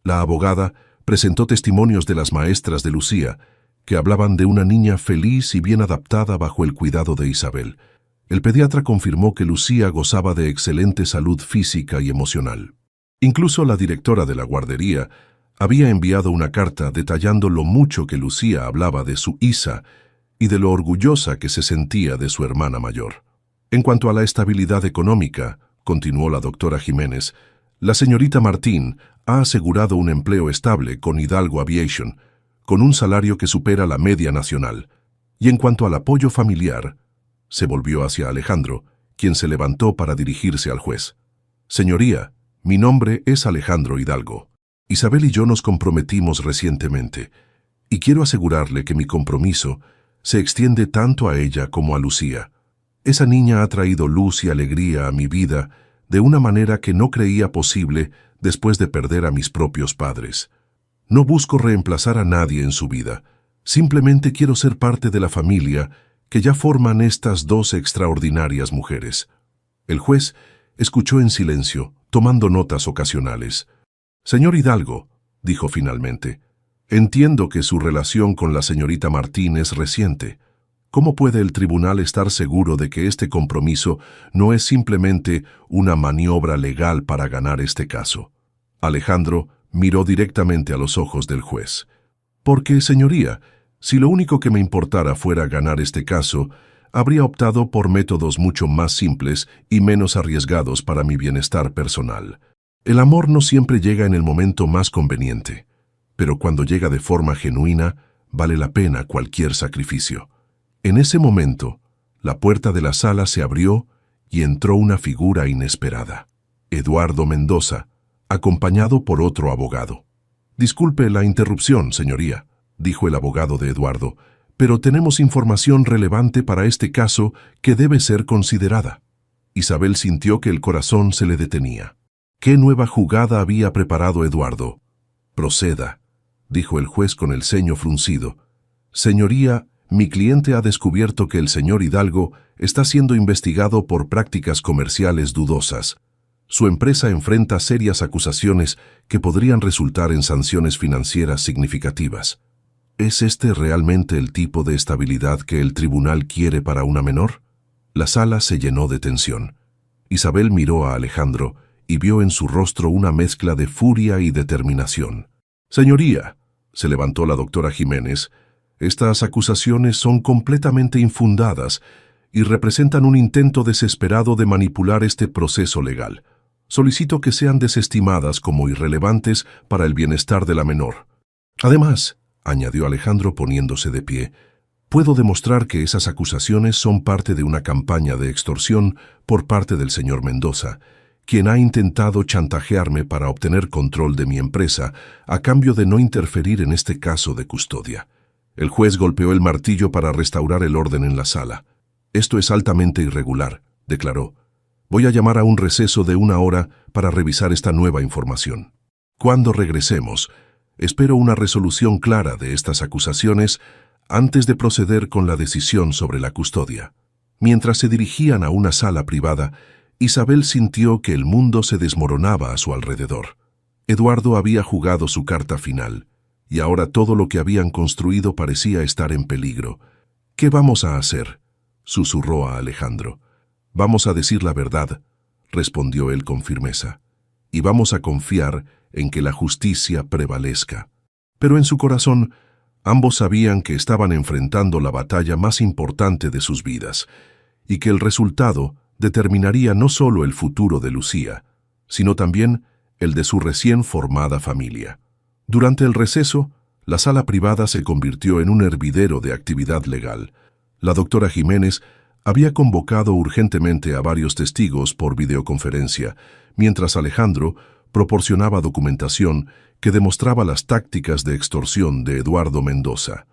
La abogada presentó testimonios de las maestras de Lucía, que hablaban de una niña feliz y bien adaptada bajo el cuidado de Isabel. El pediatra confirmó que Lucía gozaba de excelente salud física y emocional. Incluso la directora de la guardería había enviado una carta detallando lo mucho que Lucía hablaba de su Isa y de lo orgullosa que se sentía de su hermana mayor. En cuanto a la estabilidad económica, continuó la doctora Jiménez, la señorita Martín ha asegurado un empleo estable con Hidalgo Aviation, con un salario que supera la media nacional. Y en cuanto al apoyo familiar, se volvió hacia Alejandro, quien se levantó para dirigirse al juez. Señoría, mi nombre es Alejandro Hidalgo. Isabel y yo nos comprometimos recientemente, y quiero asegurarle que mi compromiso se extiende tanto a ella como a Lucía. Esa niña ha traído luz y alegría a mi vida de una manera que no creía posible después de perder a mis propios padres. No busco reemplazar a nadie en su vida, simplemente quiero ser parte de la familia que ya forman estas 2 extraordinarias mujeres. El juez escuchó en silencio, tomando notas ocasionales. Señor Hidalgo, dijo finalmente, entiendo que su relación con la señorita Martín es reciente. ¿Cómo puede el tribunal estar seguro de que este compromiso no es simplemente una maniobra legal para ganar este caso? Alejandro miró directamente a los ojos del juez. Porque, señoría, si lo único que me importara fuera ganar este caso, habría optado por métodos mucho más simples y menos arriesgados para mi bienestar personal. El amor no siempre llega en el momento más conveniente, pero cuando llega de forma genuina, vale la pena cualquier sacrificio. En ese momento, la puerta de la sala se abrió y entró una figura inesperada. Eduardo Mendoza, acompañado por otro abogado. Disculpe la interrupción, señoría, dijo el abogado de Eduardo, pero tenemos información relevante para este caso que debe ser considerada. Isabel sintió que el corazón se le detenía. ¿Qué nueva jugada había preparado Eduardo? Proceda, dijo el juez con el ceño fruncido. Señoría, mi cliente ha descubierto que el señor Hidalgo está siendo investigado por prácticas comerciales dudosas. Su empresa enfrenta serias acusaciones que podrían resultar en sanciones financieras significativas. ¿Es este realmente el tipo de estabilidad que el tribunal quiere para una menor? La sala se llenó de tensión. Isabel miró a Alejandro y vio en su rostro una mezcla de furia y determinación. Señoría, se levantó la doctora Jiménez, estas acusaciones son completamente infundadas y representan un intento desesperado de manipular este proceso legal. Solicito que sean desestimadas como irrelevantes para el bienestar de la menor. Además, añadió Alejandro poniéndose de pie, puedo demostrar que esas acusaciones son parte de una campaña de extorsión por parte del señor Mendoza, quien ha intentado chantajearme para obtener control de mi empresa a cambio de no interferir en este caso de custodia. El juez golpeó el martillo para restaurar el orden en la sala. Esto es altamente irregular, declaró. Voy a llamar a un receso de 1 hora para revisar esta nueva información. Cuando regresemos, espero una resolución clara de estas acusaciones antes de proceder con la decisión sobre la custodia. Mientras se dirigían a una sala privada, Isabel sintió que el mundo se desmoronaba a su alrededor. Eduardo había jugado su carta final, y ahora todo lo que habían construido parecía estar en peligro. «¿Qué vamos a hacer?», susurró a Alejandro. «Vamos a decir la verdad», respondió él con firmeza, «y vamos a confiar en que la justicia prevalezca». Pero en su corazón, ambos sabían que estaban enfrentando la batalla más importante de sus vidas, y que el resultado determinaría no solo el futuro de Lucía, sino también el de su recién formada familia. Durante el receso, la sala privada se convirtió en un hervidero de actividad legal. La doctora Jiménez había convocado urgentemente a varios testigos por videoconferencia, mientras Alejandro proporcionaba documentación que demostraba las tácticas de extorsión de Eduardo Mendoza.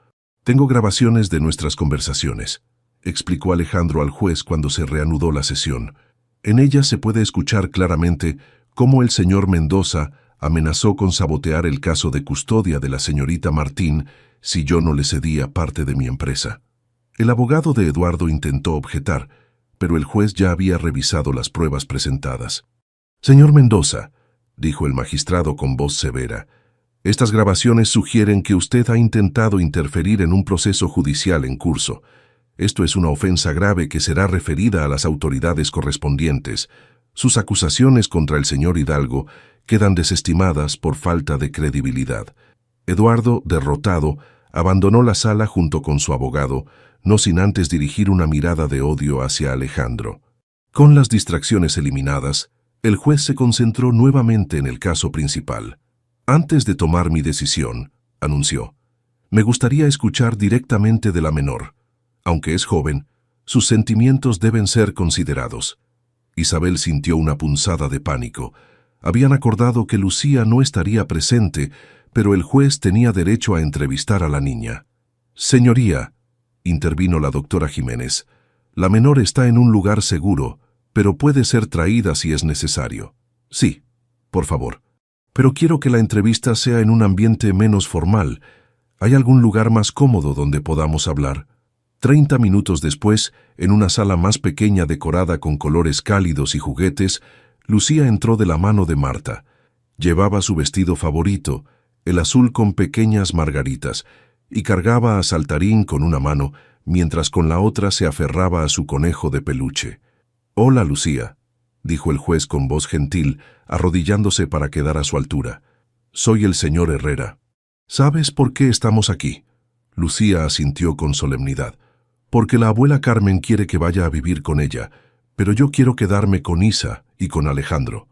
«Tengo grabaciones de nuestras conversaciones», explicó Alejandro al juez cuando se reanudó la sesión. «En ellas se puede escuchar claramente cómo el señor Mendoza amenazó con sabotear el caso de custodia de la señorita Martín si yo no le cedía parte de mi empresa». El abogado de Eduardo intentó objetar, pero el juez ya había revisado las pruebas presentadas. «Señor Mendoza», dijo el magistrado con voz severa, «estas grabaciones sugieren que usted ha intentado interferir en un proceso judicial en curso. Esto es una ofensa grave que será referida a las autoridades correspondientes. Sus acusaciones contra el señor Hidalgo quedan desestimadas por falta de credibilidad». Eduardo, derrotado, abandonó la sala junto con su abogado, no sin antes dirigir una mirada de odio hacia Alejandro. Con las distracciones eliminadas, el juez se concentró nuevamente en el caso principal. «Antes de tomar mi decisión», anunció, «me gustaría escuchar directamente de la menor. Aunque es joven, sus sentimientos deben ser considerados». Isabel sintió una punzada de pánico. Habían acordado que Lucía no estaría presente, pero el juez tenía derecho a entrevistar a la niña. «Señoría», intervino la doctora Jiménez, «la menor está en un lugar seguro, pero puede ser traída si es necesario». «Sí, por favor. Pero quiero que la entrevista sea en un ambiente menos formal. ¿Hay algún lugar más cómodo donde podamos hablar?» 30 minutos después, en una sala más pequeña decorada con colores cálidos y juguetes, Lucía entró de la mano de Marta. Llevaba su vestido favorito, el azul con pequeñas margaritas, y cargaba a Saltarín con una mano, mientras con la otra se aferraba a su conejo de peluche. «Hola, Lucía», dijo el juez con voz gentil, arrodillándose para quedar a su altura. «Soy el señor Herrera». «¿Sabes por qué estamos aquí?». Lucía asintió con solemnidad. «Porque la abuela Carmen quiere que vaya a vivir con ella, pero yo quiero quedarme con Isa y con Alejandro».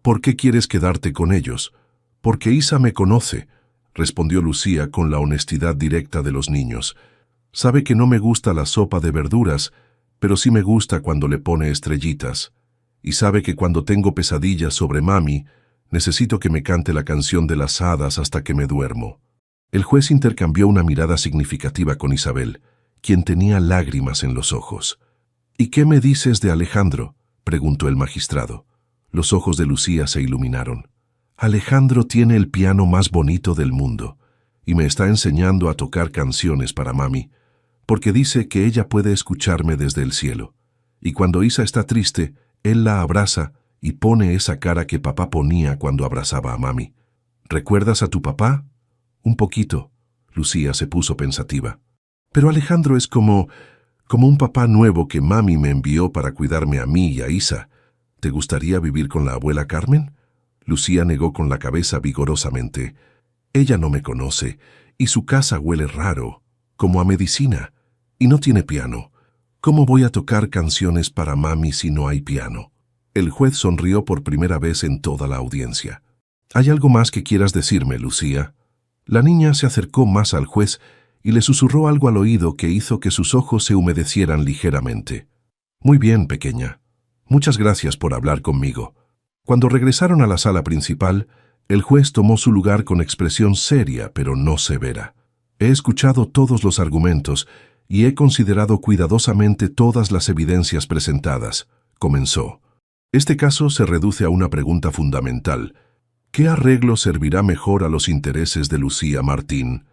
«¿Por qué quieres quedarte con ellos?». «Porque Isa me conoce», respondió Lucía con la honestidad directa de los niños. «Sabe que no me gusta la sopa de verduras, pero sí me gusta cuando le pone estrellitas. Y sabe que cuando tengo pesadillas sobre mami, necesito que me cante la canción de las hadas hasta que me duermo». El juez intercambió una mirada significativa con Isabel, quien tenía lágrimas en los ojos. «¿Y qué me dices de Alejandro?», preguntó el magistrado. Los ojos de Lucía se iluminaron. «Alejandro tiene el piano más bonito del mundo y me está enseñando a tocar canciones para mami, porque dice que ella puede escucharme desde el cielo. Y cuando Isa está triste, él la abraza y pone esa cara que papá ponía cuando abrazaba a mami. ¿Recuerdas a tu papá?». «Un poquito». Lucía se puso pensativa. «Pero Alejandro es como un papá nuevo que mami me envió para cuidarme a mí y a Isa. ¿Te gustaría vivir con la abuela Carmen?». Lucía negó con la cabeza vigorosamente. «Ella no me conoce, y su casa huele raro, como a medicina, y no tiene piano. ¿Cómo voy a tocar canciones para mami si no hay piano?». El juez sonrió por primera vez en toda la audiencia. «¿Hay algo más que quieras decirme, Lucía?». La niña se acercó más al juez y le susurró algo al oído que hizo que sus ojos se humedecieran ligeramente. «Muy bien, pequeña. Muchas gracias por hablar conmigo». Cuando regresaron a la sala principal, el juez tomó su lugar con expresión seria, pero no severa. He escuchado todos los argumentos y he considerado cuidadosamente todas las evidencias presentadas, comenzó. Este caso se reduce a una pregunta fundamental. ¿Qué arreglo servirá mejor a los intereses de Lucía Martín?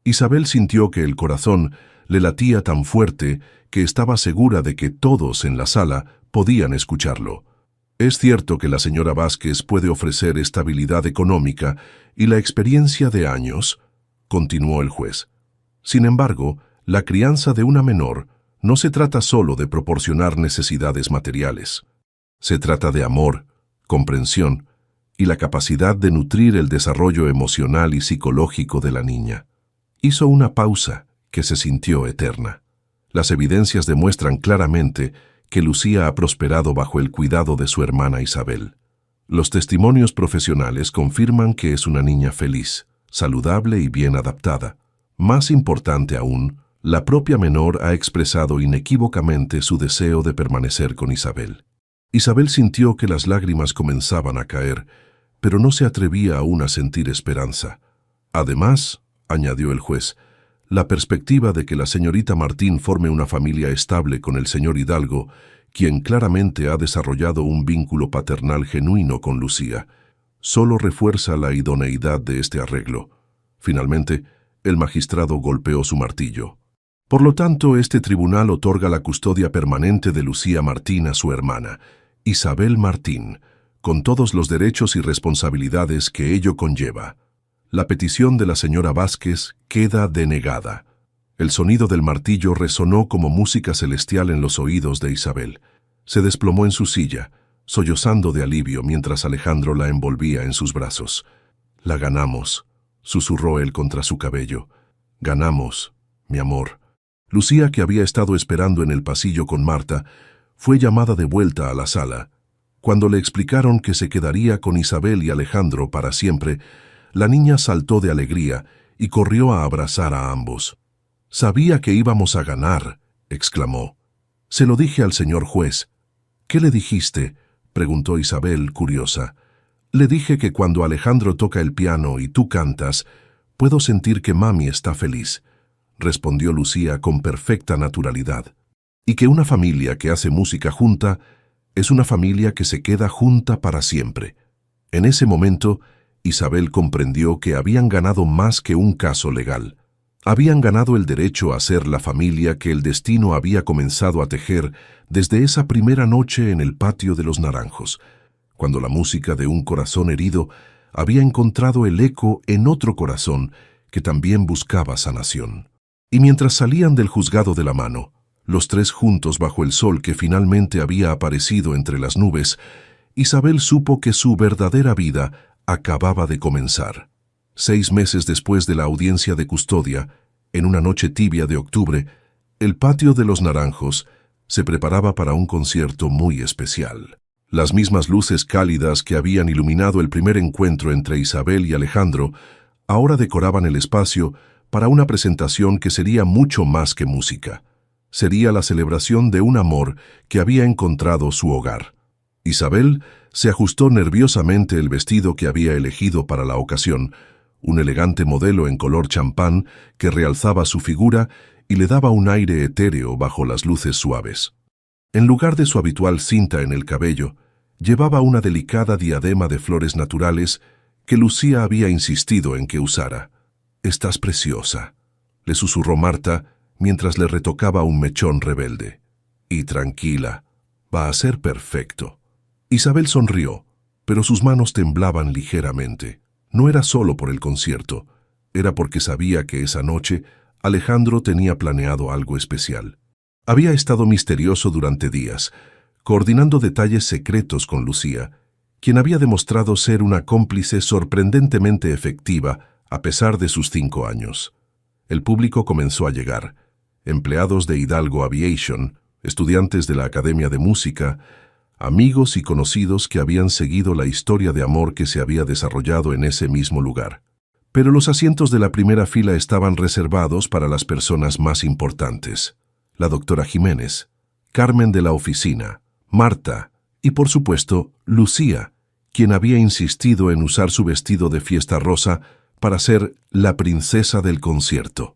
Isabel sintió que el corazón le latía tan fuerte que estaba segura de que todos en la sala podían escucharlo. Es cierto que la señora Vázquez puede ofrecer estabilidad económica y la experiencia de años, continuó el juez. Sin embargo, la crianza de una menor no se trata solo de proporcionar necesidades materiales. Se trata de amor, comprensión y la capacidad de nutrir el desarrollo emocional y psicológico de la niña. Hizo una pausa que se sintió eterna. Las evidencias demuestran claramente que Lucía ha prosperado bajo el cuidado de su hermana Isabel. Los testimonios profesionales confirman que es una niña feliz, saludable y bien adaptada. Más importante aún, la propia menor ha expresado inequívocamente su deseo de permanecer con Isabel. Isabel sintió que las lágrimas comenzaban a caer, pero no se atrevía aún a sentir esperanza. Además, añadió el juez, la perspectiva de que la señorita Martín forme una familia estable con el señor Hidalgo, quien claramente ha desarrollado un vínculo paternal genuino con Lucía, solo refuerza la idoneidad de este arreglo. Finalmente, el magistrado golpeó su martillo. Por lo tanto, este tribunal otorga la custodia permanente de Lucía Martín a su hermana, Isabel Martín, con todos los derechos y responsabilidades que ello conlleva. La petición de la señora Vázquez queda denegada. El sonido del martillo resonó como música celestial en los oídos de Isabel. Se desplomó en su silla, sollozando de alivio mientras Alejandro la envolvía en sus brazos. «La ganamos», susurró él contra su cabello. «Ganamos, mi amor». Lucía, que había estado esperando en el pasillo con Marta, fue llamada de vuelta a la sala. Cuando le explicaron que se quedaría con Isabel y Alejandro para siempre, la niña saltó de alegría y corrió a abrazar a ambos. «Sabía que íbamos a ganar», exclamó. «Se lo dije al señor juez». «¿Qué le dijiste?», preguntó Isabel, curiosa. «Le dije que cuando Alejandro toca el piano y tú cantas, puedo sentir que mami está feliz», respondió Lucía con perfecta naturalidad. «Y que una familia que hace música junta es una familia que se queda junta para siempre». En ese momento, Isabel comprendió que habían ganado más que un caso legal. Habían ganado el derecho a ser la familia que el destino había comenzado a tejer desde esa primera noche en el patio de los Naranjos, cuando la música de un corazón herido había encontrado el eco en otro corazón que también buscaba sanación. Y mientras salían del juzgado de la mano, los tres juntos bajo el sol que finalmente había aparecido entre las nubes, Isabel supo que su verdadera vida acababa de comenzar. 6 meses después de la audiencia de custodia, en una noche tibia de octubre, el patio de los Naranjos se preparaba para un concierto muy especial. Las mismas luces cálidas que habían iluminado el primer encuentro entre Isabel y Alejandro ahora decoraban el espacio para una presentación que sería mucho más que música. Sería la celebración de un amor que había encontrado su hogar. Isabel se ajustó nerviosamente el vestido que había elegido para la ocasión, un elegante modelo en color champán que realzaba su figura y le daba un aire etéreo bajo las luces suaves. En lugar de su habitual cinta en el cabello, llevaba una delicada diadema de flores naturales que Lucía había insistido en que usara. «Estás preciosa», le susurró Marta mientras le retocaba un mechón rebelde. «Y tranquila, va a ser perfecto». Isabel sonrió, pero sus manos temblaban ligeramente. No era solo por el concierto, era porque sabía que esa noche Alejandro tenía planeado algo especial. Había estado misterioso durante días, coordinando detalles secretos con Lucía, quien había demostrado ser una cómplice sorprendentemente efectiva a pesar de sus 5 años. El público comenzó a llegar. Empleados de Hidalgo Aviation, estudiantes de la Academia de Música, amigos y conocidos que habían seguido la historia de amor que se había desarrollado en ese mismo lugar. Pero los asientos de la primera fila estaban reservados para las personas más importantes. La doctora Jiménez, Carmen de la oficina, Marta y, por supuesto, Lucía, quien había insistido en usar su vestido de fiesta rosa para ser la princesa del concierto.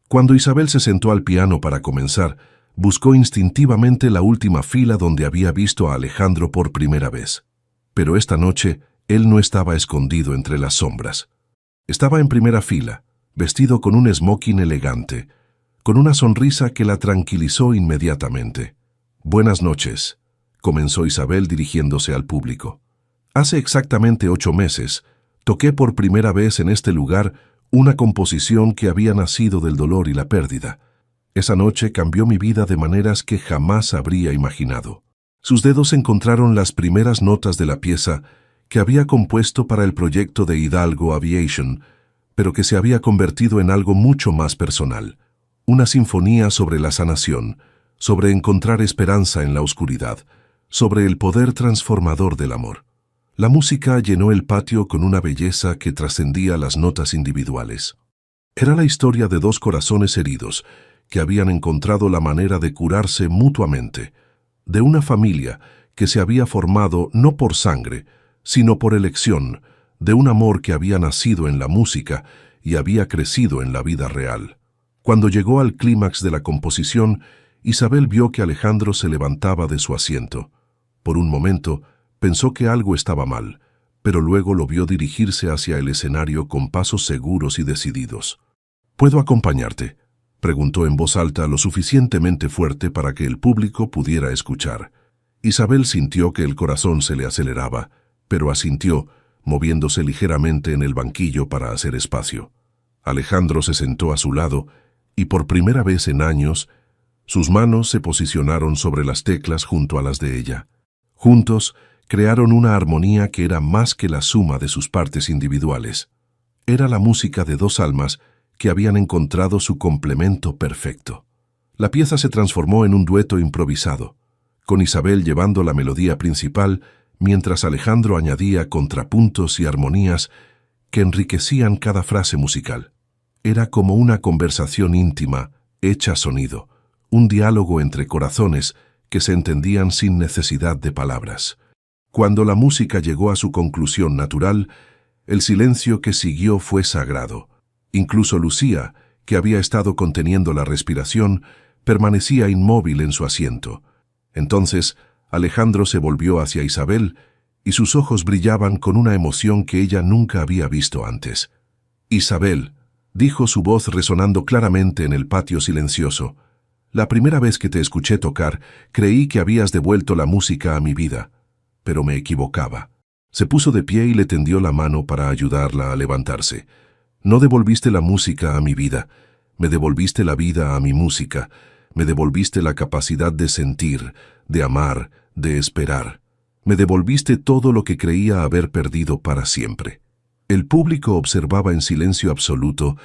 Cuando Isabel se sentó al piano para comenzar, buscó instintivamente la última fila donde había visto a Alejandro por primera vez. Pero esta noche, él no estaba escondido entre las sombras. Estaba en primera fila, vestido con un smoking elegante, con una sonrisa que la tranquilizó inmediatamente. «Buenas noches», comenzó Isabel dirigiéndose al público. «Hace exactamente 8 meses, toqué por primera vez en este lugar una composición que había nacido del dolor y la pérdida. Esa noche cambió mi vida de maneras que jamás habría imaginado». Sus dedos encontraron las primeras notas de la pieza que había compuesto para el proyecto de Hidalgo Aviation, pero que se había convertido en algo mucho más personal. Una sinfonía sobre la sanación, sobre encontrar esperanza en la oscuridad, sobre el poder transformador del amor. La música llenó el patio con una belleza que trascendía las notas individuales. Era la historia de 2 corazones heridos que habían encontrado la manera de curarse mutuamente, de una familia que se había formado no por sangre, sino por elección, de un amor que había nacido en la música y había crecido en la vida real. Cuando llegó al clímax de la composición, Isabel vio que Alejandro se levantaba de su asiento. Por un momento, pensó que algo estaba mal, pero luego lo vio dirigirse hacia el escenario con pasos seguros y decididos. «¿Puedo acompañarte?», preguntó en voz alta lo suficientemente fuerte para que el público pudiera escuchar. Isabel sintió que el corazón se le aceleraba, pero asintió, moviéndose ligeramente en el banquillo para hacer espacio. Alejandro se sentó a su lado y por primera vez en años, sus manos se posicionaron sobre las teclas junto a las de ella. Juntos, crearon una armonía que era más que la suma de sus partes individuales. Era la música de 2 almas que habían encontrado su complemento perfecto. La pieza se transformó en un dueto improvisado, con Isabel llevando la melodía principal, mientras Alejandro añadía contrapuntos y armonías que enriquecían cada frase musical. Era como una conversación íntima, hecha sonido, un diálogo entre corazones que se entendían sin necesidad de palabras. Cuando la música llegó a su conclusión natural, el silencio que siguió fue sagrado. Incluso Lucía, que había estado conteniendo la respiración, permanecía inmóvil en su asiento. Entonces, Alejandro se volvió hacia Isabel y sus ojos brillaban con una emoción que ella nunca había visto antes. «Isabel», dijo su voz resonando claramente en el patio silencioso, «la primera vez que te escuché tocar, creí que habías devuelto la música a mi vida, pero me equivocaba». Se puso de pie y le tendió la mano para ayudarla a levantarse. «No devolviste la música a mi vida, me devolviste la vida a mi música, me devolviste la capacidad de sentir, de amar, de esperar. Me devolviste todo lo que creía haber perdido para siempre». El público observaba en silencio absoluto,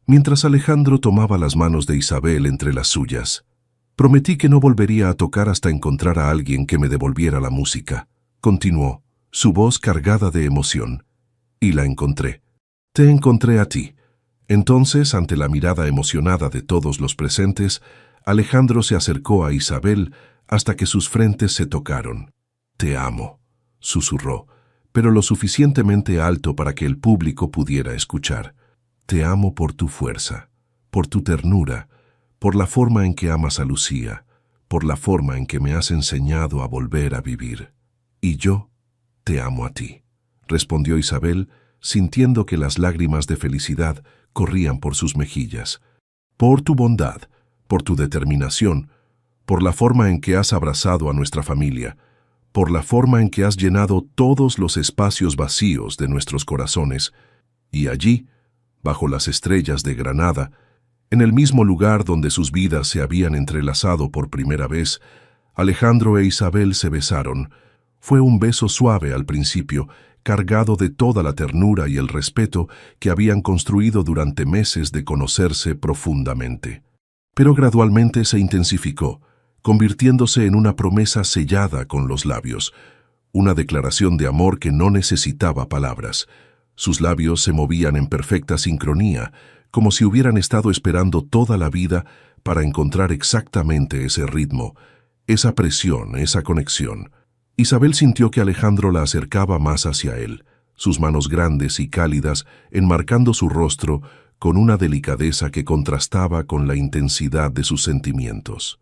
mientras Alejandro tomaba las manos de Isabel entre las suyas. «Prometí que no volvería a tocar hasta encontrar a alguien que me devolviera la música», continuó, su voz cargada de emoción. «Y la encontré. Te encontré a ti». Entonces, ante la mirada emocionada de todos los presentes, Alejandro se acercó a Isabel hasta que sus frentes se tocaron. «Te amo», susurró, pero lo suficientemente alto para que el público pudiera escuchar. «Te amo por tu fuerza, por tu ternura, por la forma en que amas a Lucía, por la forma en que me has enseñado a volver a vivir. Y yo te amo a ti», respondió Isabel, sintiendo que las lágrimas de felicidad corrían por sus mejillas. «Por tu bondad, por tu determinación, por la forma en que has abrazado a nuestra familia, por la forma en que has llenado todos los espacios vacíos de nuestros corazones, y allí, bajo las estrellas de Granada, en el mismo lugar donde sus vidas se habían entrelazado por primera vez, Alejandro e Isabel se besaron. Fue un beso suave al principio, cargado de toda la ternura y el respeto que habían construido durante meses de conocerse profundamente. Pero gradualmente se intensificó, convirtiéndose en una promesa sellada con los labios, una declaración de amor que no necesitaba palabras. Sus labios se movían en perfecta sincronía, como si hubieran estado esperando toda la vida para encontrar exactamente ese ritmo, esa presión, esa conexión. Isabel sintió que Alejandro la acercaba más hacia él, sus manos grandes y cálidas enmarcando su rostro con una delicadeza que contrastaba con la intensidad de sus sentimientos.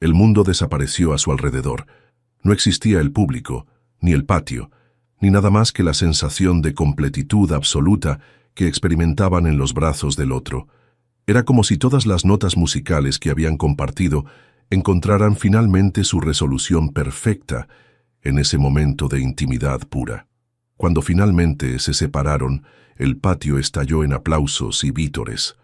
El mundo desapareció a su alrededor. No existía el público, ni el patio, ni nada más que la sensación de completitud absoluta que experimentaban en los brazos del otro. Era como si todas las notas musicales que habían compartido encontraran finalmente su resolución perfecta en ese momento de intimidad pura. Cuando finalmente se separaron, el patio estalló en aplausos y vítores.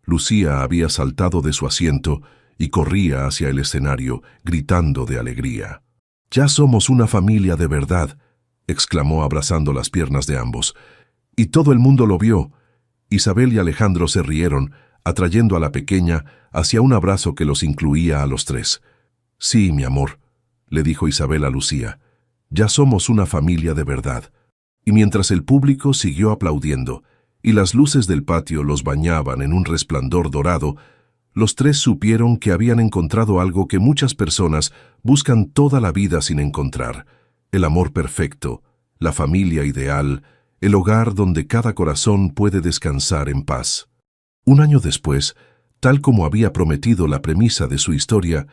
Lucía había saltado de su asiento y corría hacia el escenario, gritando de alegría. «Ya somos una familia de verdad», exclamó abrazando las piernas de ambos. Y todo el mundo lo vio. Isabel y Alejandro se rieron, atrayendo a la pequeña hacia un abrazo que los incluía a los tres. «Sí, mi amor», le dijo Isabel a Lucía, «ya somos una familia de verdad». Y mientras el público siguió aplaudiendo y las luces del patio los bañaban en un resplandor dorado, los tres supieron que habían encontrado algo que muchas personas buscan toda la vida sin encontrar: el amor perfecto, la familia ideal, el hogar donde cada corazón puede descansar en paz. Un año después, tal como había prometido la premisa de su historia,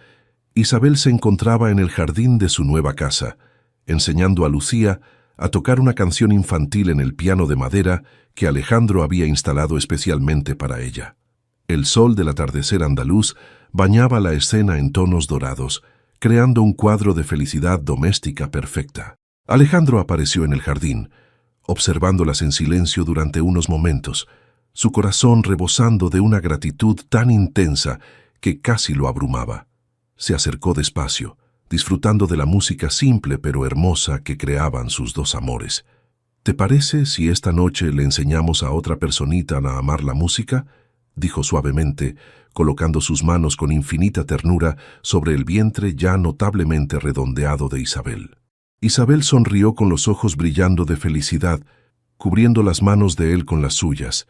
Isabel se encontraba en el jardín de su nueva casa, enseñando a Lucía a tocar una canción infantil en el piano de madera que Alejandro había instalado especialmente para ella. El sol del atardecer andaluz bañaba la escena en tonos dorados, creando un cuadro de felicidad doméstica perfecta. Alejandro apareció en el jardín, observándolas en silencio durante unos momentos, su corazón rebosando de una gratitud tan intensa que casi lo abrumaba. Se acercó despacio, disfrutando de la música simple pero hermosa que creaban sus dos amores. «¿Te parece si esta noche le enseñamos a otra personita a amar la música?», dijo suavemente, colocando sus manos con infinita ternura sobre el vientre ya notablemente redondeado de Isabel. Isabel sonrió con los ojos brillando de felicidad, cubriendo las manos de él con las suyas.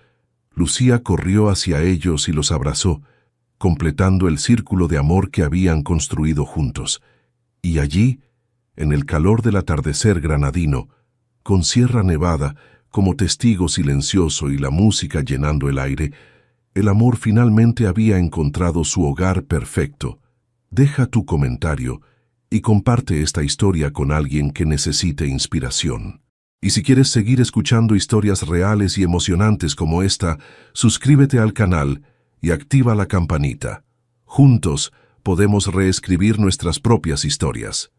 Lucía corrió hacia ellos y los abrazó, completando el círculo de amor que habían construido juntos. Y allí, en el calor del atardecer granadino, con Sierra Nevada como testigo silencioso y la música llenando el aire, el amor finalmente había encontrado su hogar perfecto. Deja tu comentario y comparte esta historia con alguien que necesite inspiración. Y si quieres seguir escuchando historias reales y emocionantes como esta, suscríbete al canal y activa la campanita. Juntos podemos reescribir nuestras propias historias.